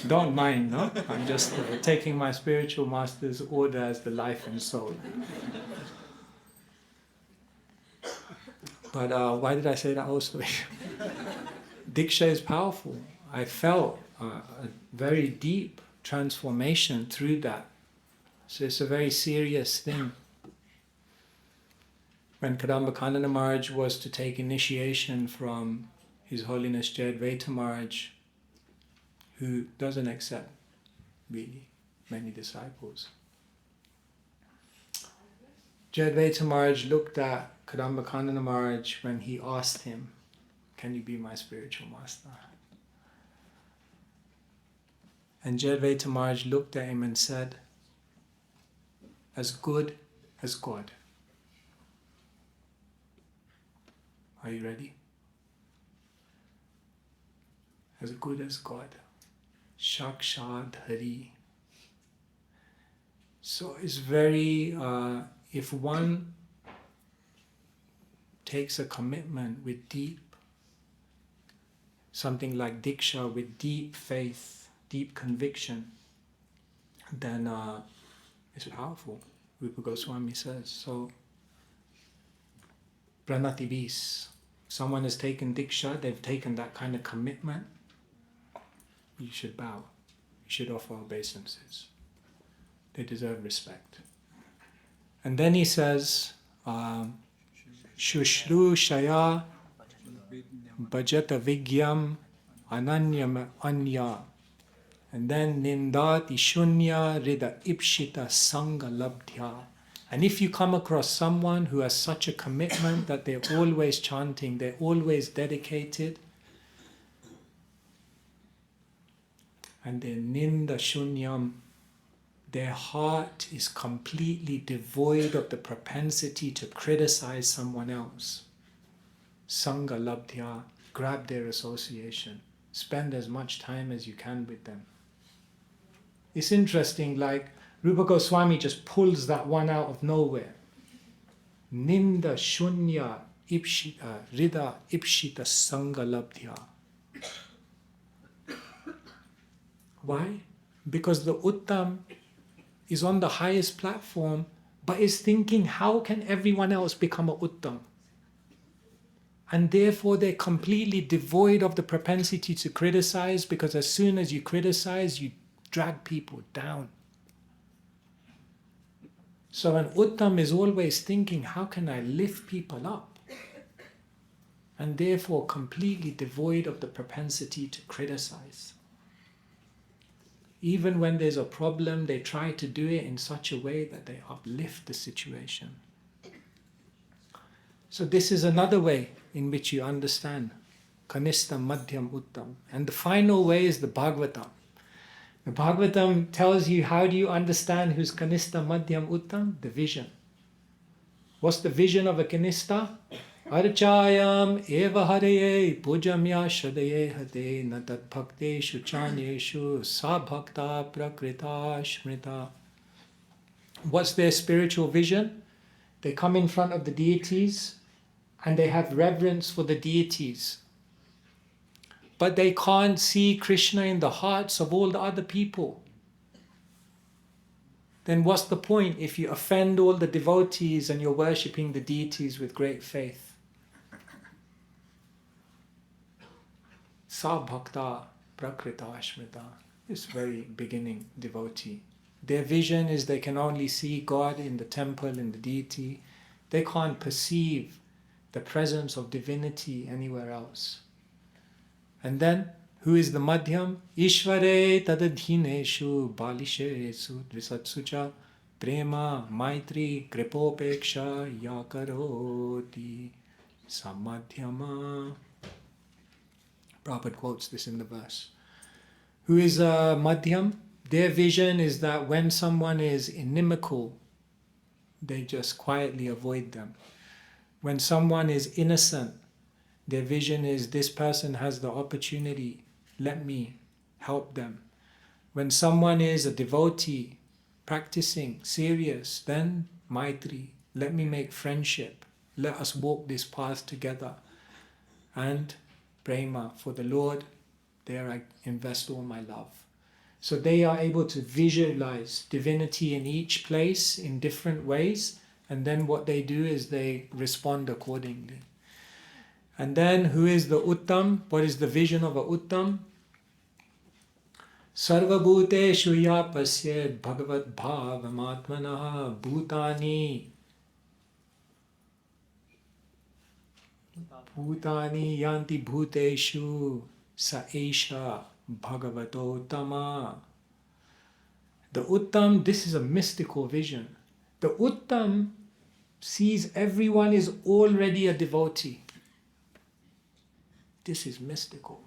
don't mind, no? I'm just taking my spiritual master's order as the life and soul. But why did I say that also? Diksha is powerful. I felt a very deep transformation through that. So it's a very serious thing. When Kadamba Kanana Maharaj was to take initiation from His Holiness Jayadvaita Maharaj, who doesn't accept really many disciples. Jayadvaita Maharaj looked at Kadamba Kanana Maharaj when he asked him, "Can you be my spiritual master?" And Jayadvaita Maharaj looked at him and said, "As good as God." Are you ready? As good as God. Shakshad Hari. So it's very, if one takes a commitment with deep, something like Diksha, with deep faith, deep conviction, then it's powerful. Rupa Goswami says. So, Pranatibis. Someone has taken Diksha, they've taken that kind of commitment, you should bow. You should offer obeisances. They deserve respect. And then he says, Shushru Shaya Bhajata Vigyam Ananyam Anya. And then Nindati Shunya Rida Ipshita Sangha Labdhya. And if you come across someone who has such a commitment that they're always chanting, they're always dedicated, and they're ninda shunyam, their heart is completely devoid of the propensity to criticize someone else. Sangha labdhya, grab their association. Spend as much time as you can with them. It's interesting, like Rupa Goswami just pulls that one out of nowhere. Ninda shunya ipshita, rida ipshita sangha labdhya. Why? Because the Uttam is on the highest platform, but is thinking, how can everyone else become a Uttam? And therefore they're completely devoid of the propensity to criticize, because as soon as you criticize, you drag people down. So an Uttam is always thinking, how can I lift people up? And therefore completely devoid of the propensity to criticize. Even when there's a problem, they try to do it in such a way that they uplift the situation. So this is another way in which you understand Kanishta, Madhyam, Uttam. And the final way is the Bhagavatam. The Bhagavatam tells you, how do you understand who's Kanishta, Madhyam, Uttam? The vision. What's the vision of a Kanishta? Archayam eva hareye pujamya shadaye hade natat bhakteshu chanyeshu sa bhakta prakrita shmrita. What's their spiritual vision? They come in front of the deities and they have reverence for the deities. But they can't see Krishna in the hearts of all the other people. Then what's the point if you offend all the devotees and you're worshipping the deities with great faith? Sa bhakta prakrita ashmita. This very beginning devotee. Their vision is they can only see God in the temple, in the deity. They can't perceive the presence of divinity anywhere else. And then, who is the Madhyam? Ishvare tadadhineshu balishesu dvisatsucha prema maitri kripopeksha yakaroti samadhyama. Prabhupada quotes this in the verse. Who is Madhyam? Their vision is that when someone is inimical, they just quietly avoid them. When someone is innocent, their vision is, this person has the opportunity, let me help them. When someone is a devotee, practicing, serious, then Maitri, let me make friendship. Let us walk this path together. And Prema, for the Lord, there I invest all my love. So they are able to visualize divinity in each place in different ways, and then what they do is they respond accordingly. And then who is the Uttam? What is the vision of a Uttam? Sarva bhuteshu ya pasyed bhagavat bhavamatmanaha bhutani bhutani yanti bhuteshu sa esha bhagavato tama. The Uttam, this is a mystical vision. The Uttam sees everyone is already a devotee. This is mystical.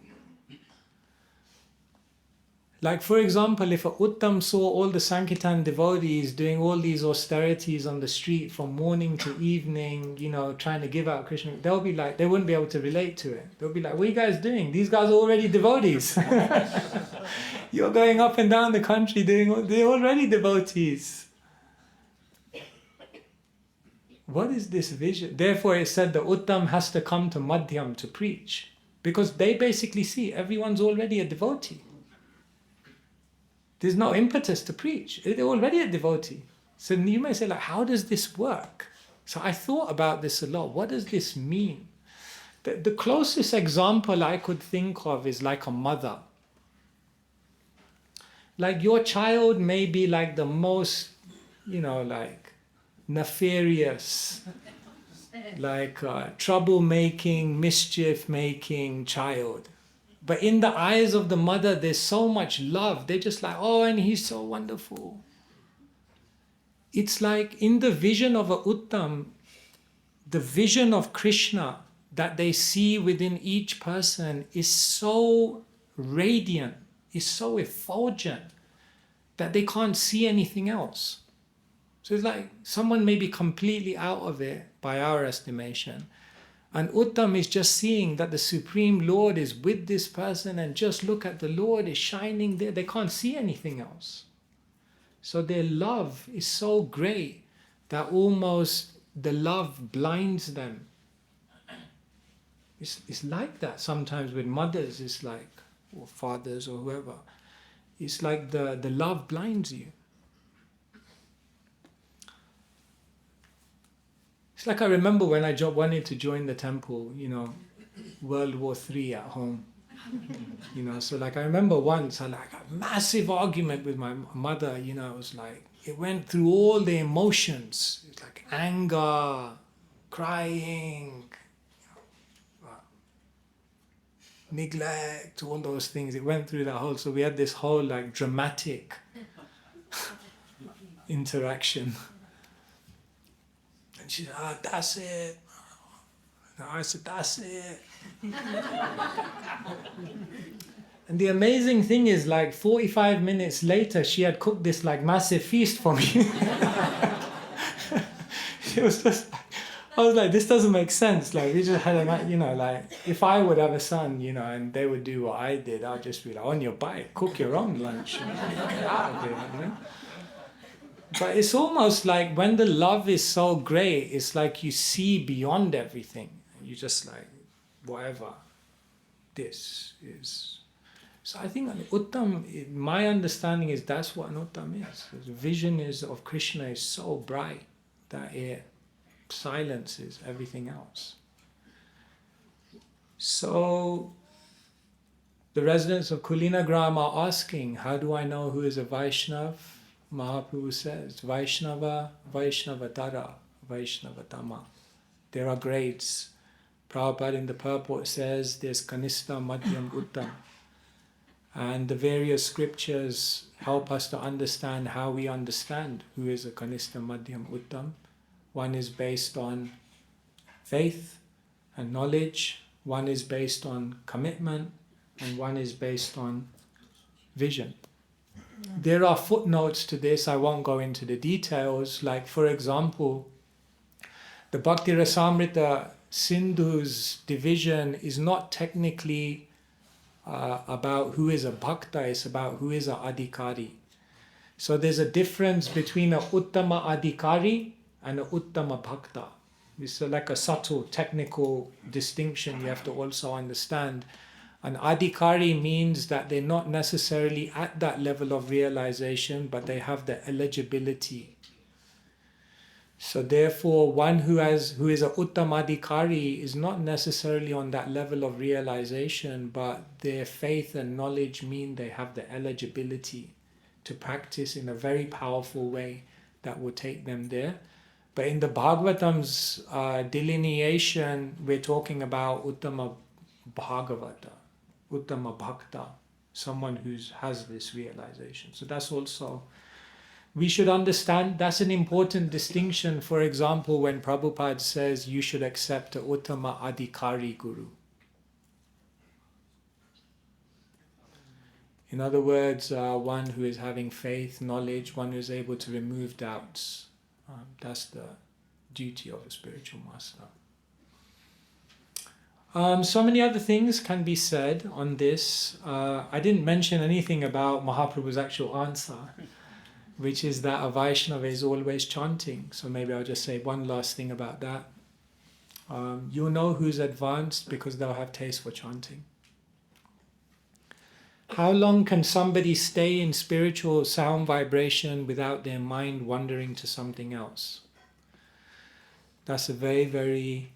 Like for example, if a Uttam saw all the Sankirtan devotees doing all these austerities on the street from morning to evening, trying to give out Krishna, they'll be like, they wouldn't be able to relate to it. They'll be like, what are you guys doing? These guys are already devotees. You're going up and down the country they're already devotees. What is this vision? Therefore it said the Uttam has to come to Madhyam to preach. Because they basically see everyone's already a devotee. There's no impetus to preach. They're already a devotee. So you may say, how does this work? So I thought about this a lot. What does this mean? The closest example I could think of is like a mother. Like your child may be like the most, nefarious, troublemaking, mischief-making child. But in the eyes of the mother, there's so much love. They're just like, oh, and he's so wonderful. It's like in the vision of a Uttam, the vision of Krishna that they see within each person is so radiant, is so effulgent that they can't see anything else. So it's like someone may be completely out of it by our estimation. And Uttam is just seeing that the Supreme Lord is with this person, and just look at the Lord is shining there. They can't see anything else. So their love is so great that almost the love blinds them. It's like that sometimes with mothers, it's like, or fathers or whoever. It's like the love blinds you. It's like I remember when I wanted to join the temple, World War III at home. So like I remember once I had a massive argument with my mother, it was like, it went through all the emotions. It's like anger, crying, neglect, all those things. It went through that whole, so we had this whole like dramatic interaction. And she said, that's it. And I said, that's it. And the amazing thing is, like 45 minutes later, she had cooked this like massive feast for me. It was just, I was like, this doesn't make sense. Like we just had a, if I would have a son, and they would do what I did, I'd just be like, on your bike, cook your own lunch. Get out of here, But it's almost like when the love is so great, it's like you see beyond everything. You just like, whatever this is. So I think an Uttam, my understanding is that's what an Uttam is. The vision of Krishna is so bright that it silences everything else. So the residents of Kulinagram are asking, how do I know who is a Vaishnav? Mahaprabhu says, Vaishnava, Vaishnava-tara, Vaishnava-tama. There are grades. Prabhupada in the purport says there's Kanistha, Madhyam, Uttam. And the various scriptures help us to understand how we understand who is a Kanistha, Madhyam, Uttam. One is based on faith and knowledge. One is based on commitment. And one is based on vision. There are footnotes to this. I won't go into the details. Like, for example, the Bhakti Rasamrita Sindhu's division is not technically about who is a bhakta, it's about who is a adhikari. So there's a difference between a uttama adhikari and a uttama bhakta. It's like a subtle technical distinction you have to also understand. An adhikari means that they're not necessarily at that level of realization, but they have the eligibility. So therefore, one who is a uttamadikari is not necessarily on that level of realization, but their faith and knowledge mean they have the eligibility to practice in a very powerful way that will take them there. But in the Bhagavatam's delineation, we're talking about Uttama Bhagavata, Uttama Bhakta, someone who has this realization. So that's also, we should understand, that's an important distinction. For example, when Prabhupada says you should accept a Uttama Adhikari Guru. In other words, one who is having faith, knowledge, one who is able to remove doubts. That's the duty of a spiritual master. So many other things can be said on this. I didn't mention anything about Mahaprabhu's actual answer, which is that a Vaishnava is always chanting. So maybe I'll just say one last thing about that. You'll know who's advanced because they'll have taste for chanting. How long can somebody stay in spiritual sound vibration without their mind wandering to something else? That's a very, very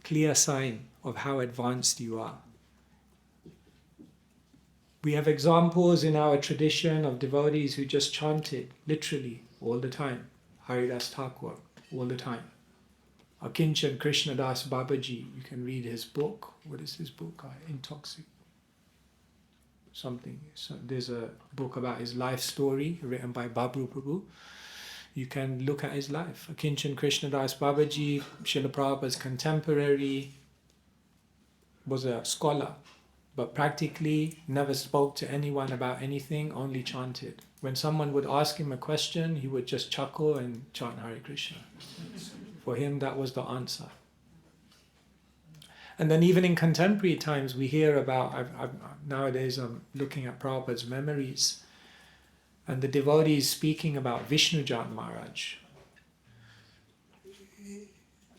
clear sign of how advanced you are. We have examples in our tradition of devotees who just chanted literally all the time. Haridas Thakur, all the time. Akinchan Krishnadas Babaji, you can read his book. What is his book? Intoxic. Something. So there's a book about his life story written by Babru Prabhu. You can look at his life. Akinchan Krishnadas Babaji, Srila Prabhupada's contemporary, was a scholar, but practically never spoke to anyone about anything, only chanted. When someone would ask him a question, he would just chuckle and chant Hare Krishna. For him, that was the answer. And then even in contemporary times, we hear about, nowadays I'm looking at Prabhupada's memories, and the devotees speaking about Vishnujan Maharaj.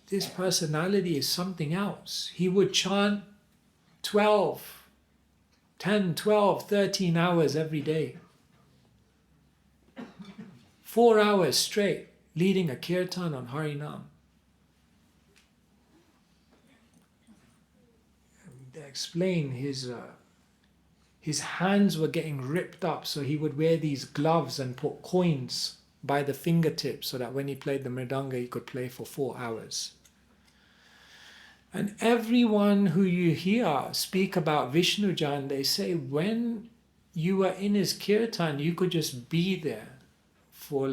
This personality is something else. He would chant 10, 12, 13 hours every day. 4 hours straight, leading a kirtan on Harinam. They explain his hands were getting ripped up, so he would wear these gloves and put coins by the fingertips so that when he played the mridanga, he could play for 4 hours. And everyone who you hear speak about Vishnujan, they say when you were in his kirtan, you could just be there for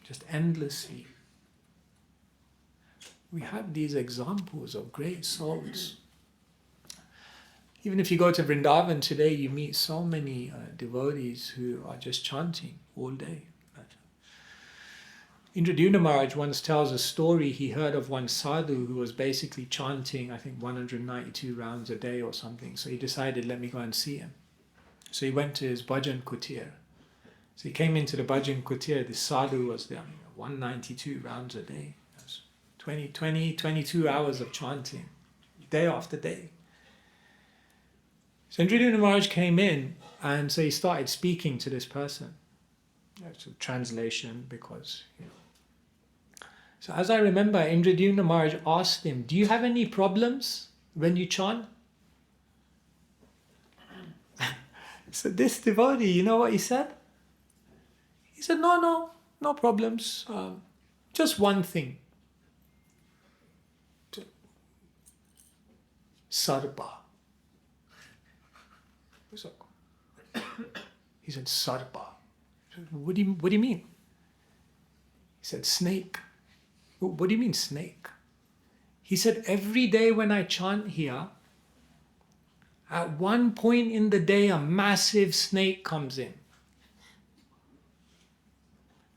just endlessly. We have these examples of great souls. Even if you go to Vrindavan today, you meet so many devotees who are just chanting all day. Indradyumna Maharaj once tells a story. He heard of one sadhu who was basically chanting, I think 192 rounds a day or something. So he decided, let me go and see him. So he went to his bhajan kutir. So he came into the bhajan kutir. This sadhu was there, 192 rounds a day. 22 hours of chanting, day after day. So Indradyumna Maharaj came in, and so he started speaking to this person. That's a translation because, So as I remember, Indradyumna Maharaj asked him, do you have any problems when you chant? So this devotee, you know what he said? He said, no problems. Just one thing. Sarpa. He said, Sarpa. What do you mean? He said, snake. What do you mean snake? He said, every day when I chant here, at one point in the day, a massive snake comes in.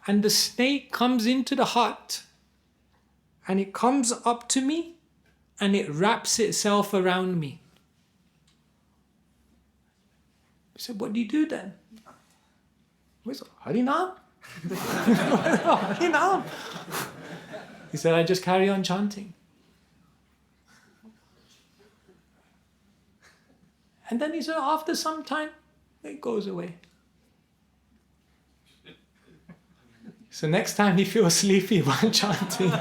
And the snake comes into the hut, and it comes up to me, and it wraps itself around me. He said, what do you do then? Harinam. Harinam. He said, I just carry on chanting. And then he said, after some time, it goes away. So next time you feel sleepy while chanting,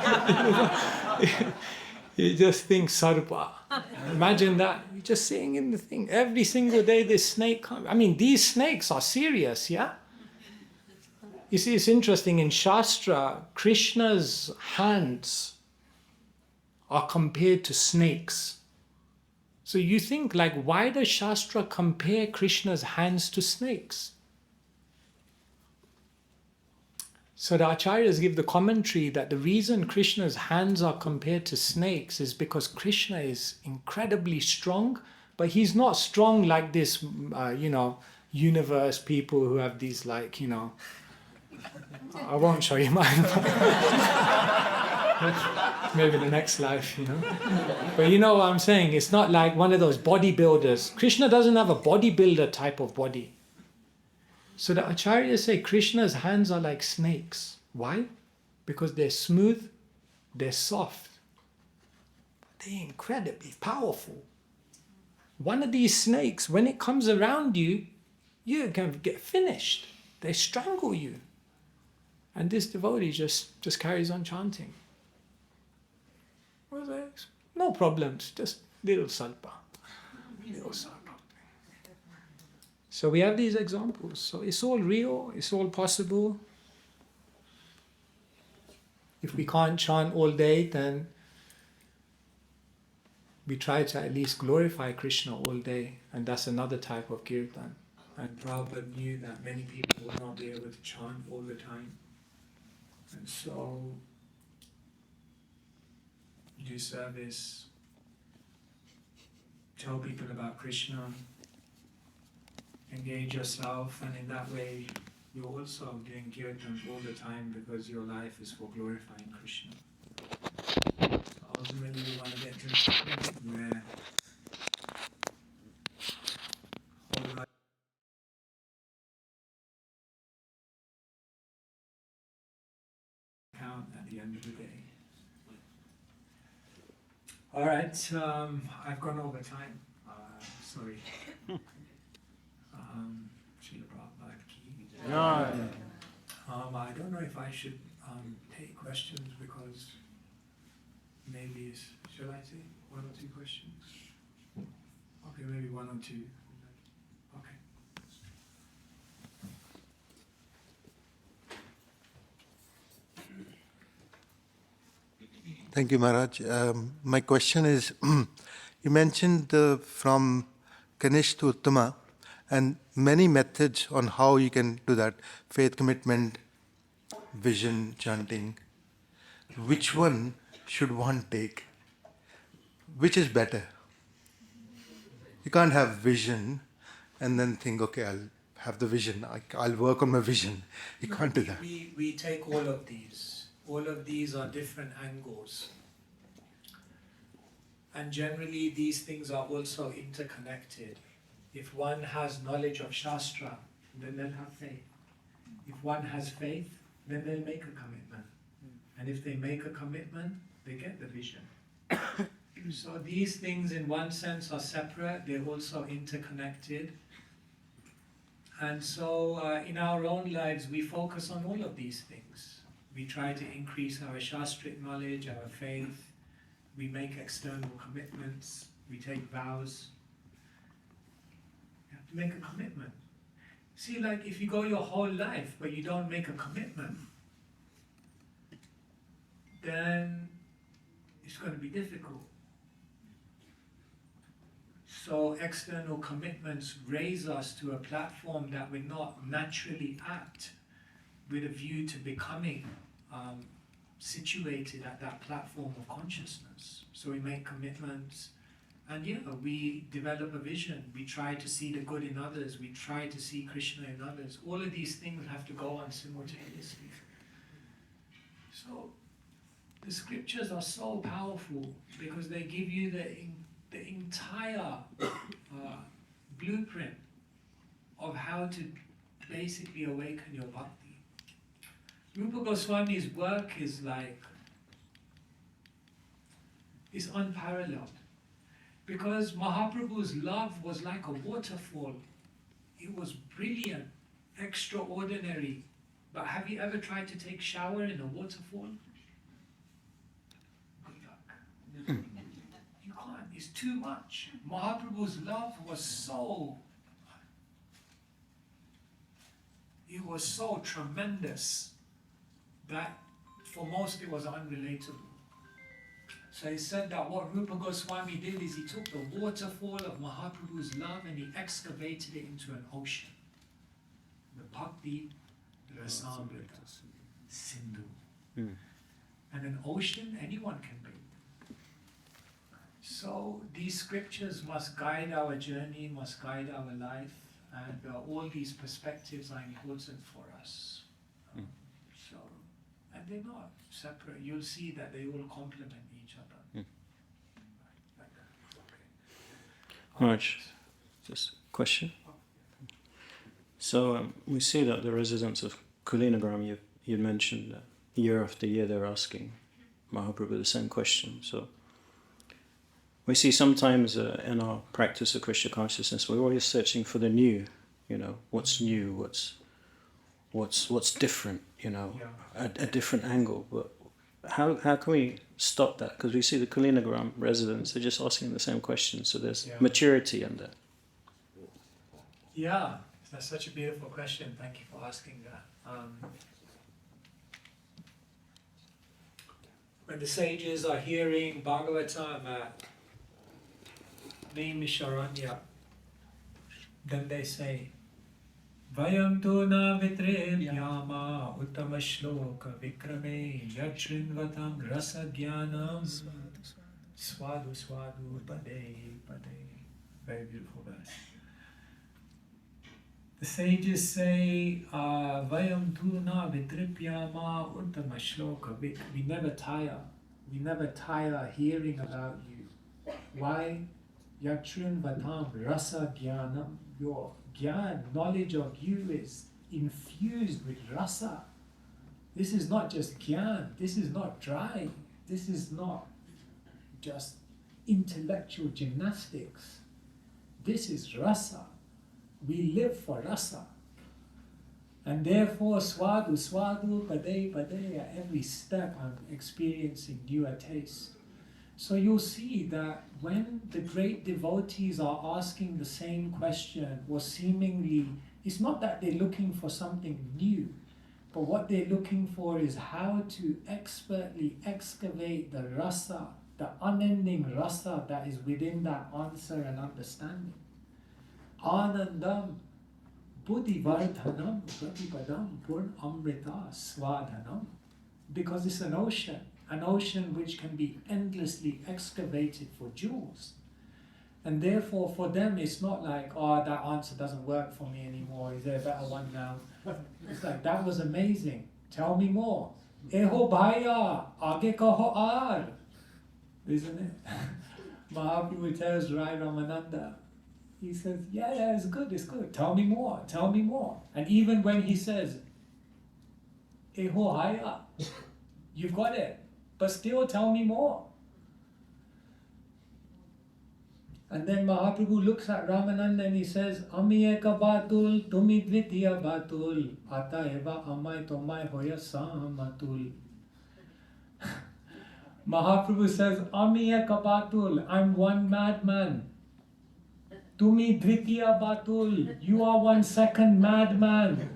you just think Sarpa. Imagine that. You're just sitting in the thing. Every single day this snake comes. I mean, these snakes are serious, yeah? You see, it's interesting. In Shastra, Krishna's hands are compared to snakes. So you think, like, why does Shastra compare Krishna's hands to snakes? So the Acharyas give the commentary that the reason Krishna's hands are compared to snakes is because Krishna is incredibly strong, but he's not strong like this, universe people who have these, like, I won't show you mine. Maybe the next life, But you know what I'm saying? It's not like one of those bodybuilders. Krishna doesn't have a bodybuilder type of body. So the Acharyas say Krishna's hands are like snakes. Why? Because they're smooth, they're soft, they're incredibly powerful. One of these snakes, when it comes around you, you're going to get finished. They strangle you. And this devotee just carries on chanting. What's that? No problems, just little salpa. Little salpa. So we have these examples. So it's all real, it's all possible. If we can't chant all day, then we try to at least glorify Krishna all day. And that's another type of kirtan. And Prabhupada knew that many people would not be able to chant all the time. And so, do service, tell people about Krishna, engage yourself, and in that way you're also doing kirtan all the time because your life is for glorifying Krishna. So ultimately we want to get to a point where all the count at the end of the day. Alright, I've gone over time. Sorry. Srila Prabhupada ki. I don't know if I should take questions because maybe shall I say one or two questions? Okay, maybe one or two. Okay. Thank you, Maharaj. My question is, you mentioned from Kanish to Uttama, and many methods on how you can do that. Faith, commitment, vision, chanting. Which one should one take? Which is better? You can't have vision and then think, okay, I'll have the vision. I'll work on my vision. You can't do that. We take all of these. All of these are different angles. And generally these things are also interconnected. If one has knowledge of Shastra, then they'll have faith. If one has faith, then they'll make a commitment. And if they make a commitment, they get the vision. So these things in one sense are separate, they're also interconnected. And so in our own lives we focus on all of these things. We try to increase our Shastric knowledge, our faith. We make external commitments, we take vows. You have to make a commitment. See, like if you go your whole life but you don't make a commitment, then it's going to be difficult. So external commitments raise us to a platform that we're not naturally at, with a view to becoming situated at that platform of consciousness. So we make commitments, and we develop a vision. We try to see the good in others. We try to see Krishna in others. All of these things have to go on simultaneously. So the scriptures are so powerful because they give you the entire blueprint of how to basically awaken your bhakti. Rupa Goswami's work is unparalleled because Mahaprabhu's love was like a waterfall. It was brilliant, extraordinary, But have you ever tried to take shower in a waterfall? Good luck. You can't, it's too much. Mahaprabhu's love was it was so tremendous that for most it was unrelatable. So he said that what Rupa Goswami did is he took the waterfall of Mahaprabhu's love and he excavated it into an ocean. The Bhakti Rasamrita Sindhu. And an ocean anyone can bathe. So these scriptures must guide our journey, must guide our life, and all these perspectives are important for us. And they're not separate. You'll see that they all complement each other. Like that. Okay. Raj, just a question. So we see that the residents of Kulinagram, you mentioned that year after year they're asking Mahaprabhu the same question. So we see sometimes in our practice of Krishna consciousness, we're always searching for the new. What's new, what's different, a different angle. But how can we stop that? Because we see the Kulinagram residents, they're just asking the same question. So there's maturity in that. Yeah, that's such a beautiful question. Thank you for asking that. When the sages are hearing Bhagavatam at Naimisharanya, then they say, Vayam tu na vitre vyama uttama shloka vikrame yachrinvatam rasa jnanam swadu swadu pade pade. Very beautiful verse. The sages say, Vayam tu na vitre vyama uttama shloka vik. We never tire hearing about you. Why? Yachrinvatam rasa jnanam. Your Gyan, knowledge of you, is infused with rasa. This is not just Gyan, this is not dry, this is not just intellectual gymnastics. This is rasa. We live for rasa. And therefore, swadu, swadu, pade, pade, at every step I'm experiencing newer taste. So you'll see that when the great devotees are asking the same question, or seemingly, it's not that they're looking for something new, but what they're looking for is how to expertly excavate the rasa, the unending rasa that is within that answer and understanding. Anandam, buddhivardhanam, pratipadam, purn amrita swadhanam. Because it's an ocean which can be endlessly excavated for jewels. And therefore for them it's not like, oh, that answer doesn't work for me anymore, is there a better one now? It's like, that was amazing, tell me more. Eho bhaya, aage kaho aar. Isn't it? Mahaprabhu tells Rai Ramananda, he says, yeah, it's good, tell me more. And even when he says, Eho haya, you've got it, but still tell me more. And then Mahaprabhu looks at Ramananda and he says, Ami eka batul, tumi dvitiya batul, ata eva amai tomai hoya samatul. Mahaprabhu says, Ami eka batul, I'm one madman. Tumi dvitiya batul, you are 1 second madman.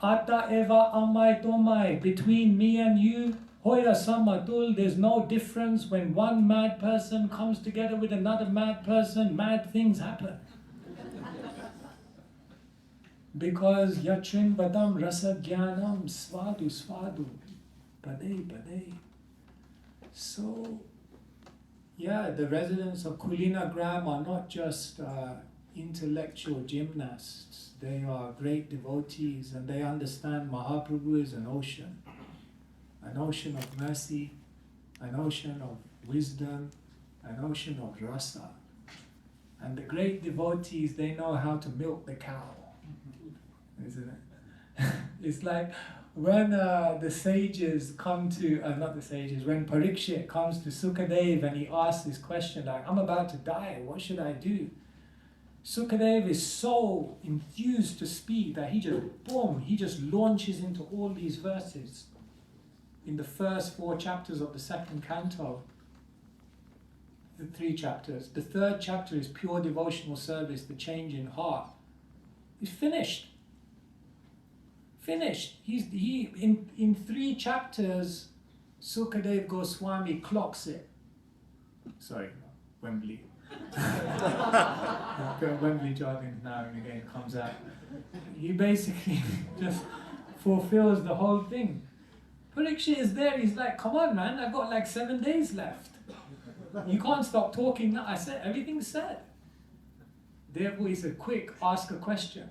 Ata eva amai tomai, between me and you, hoya samatul, there's no difference. When one mad person comes together with another mad person, mad things happen. Because yachrin vadam rasa jnanam svadu svadu pade pade. So, yeah, the residents of Kulinagram are not just intellectual gymnasts. They are great devotees and they understand Mahaprabhu is an ocean of mercy, an ocean of wisdom, an ocean of rasa. And the great devotees, they know how to milk the cow, isn't it? It's like when the sages come to, not the sages, when Parikshit comes to Sukadev and he asks this question like, I'm about to die, what should I do? Sukadev is so enthused to speak that he just launches into all these verses in the first 4 chapters of the 2nd canto. The 3 chapters. The 3rd chapter is pure devotional service, the change in heart. He's finished. In 3 chapters, Sukadev Goswami clocks it. Sorry, Wembley. Wembley jargon now and again comes out. He basically just fulfills the whole thing. Parikshit is there, he's like, come on man, I've got like 7 days left. You can't stop talking now. I said, everything's said. Therefore he said, quick, ask a question.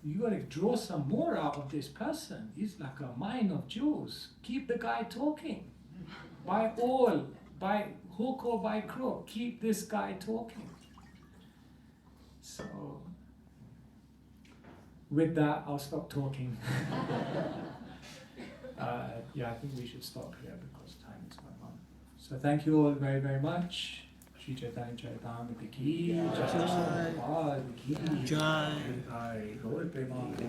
You got to draw some more out of this person. He's like a mine of jewels. Keep the guy talking. By hook or by crook, keep this guy talking. So, with that, I'll stop talking. I think we should stop here because time is going on. So thank you all very, very much. Shri Chaitanya Charitamrita ki jai, ki jai, Gaur Premanand.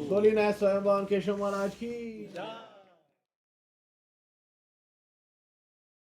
Holiness Svayam Bhagavan Keshava Maharaja ki jai.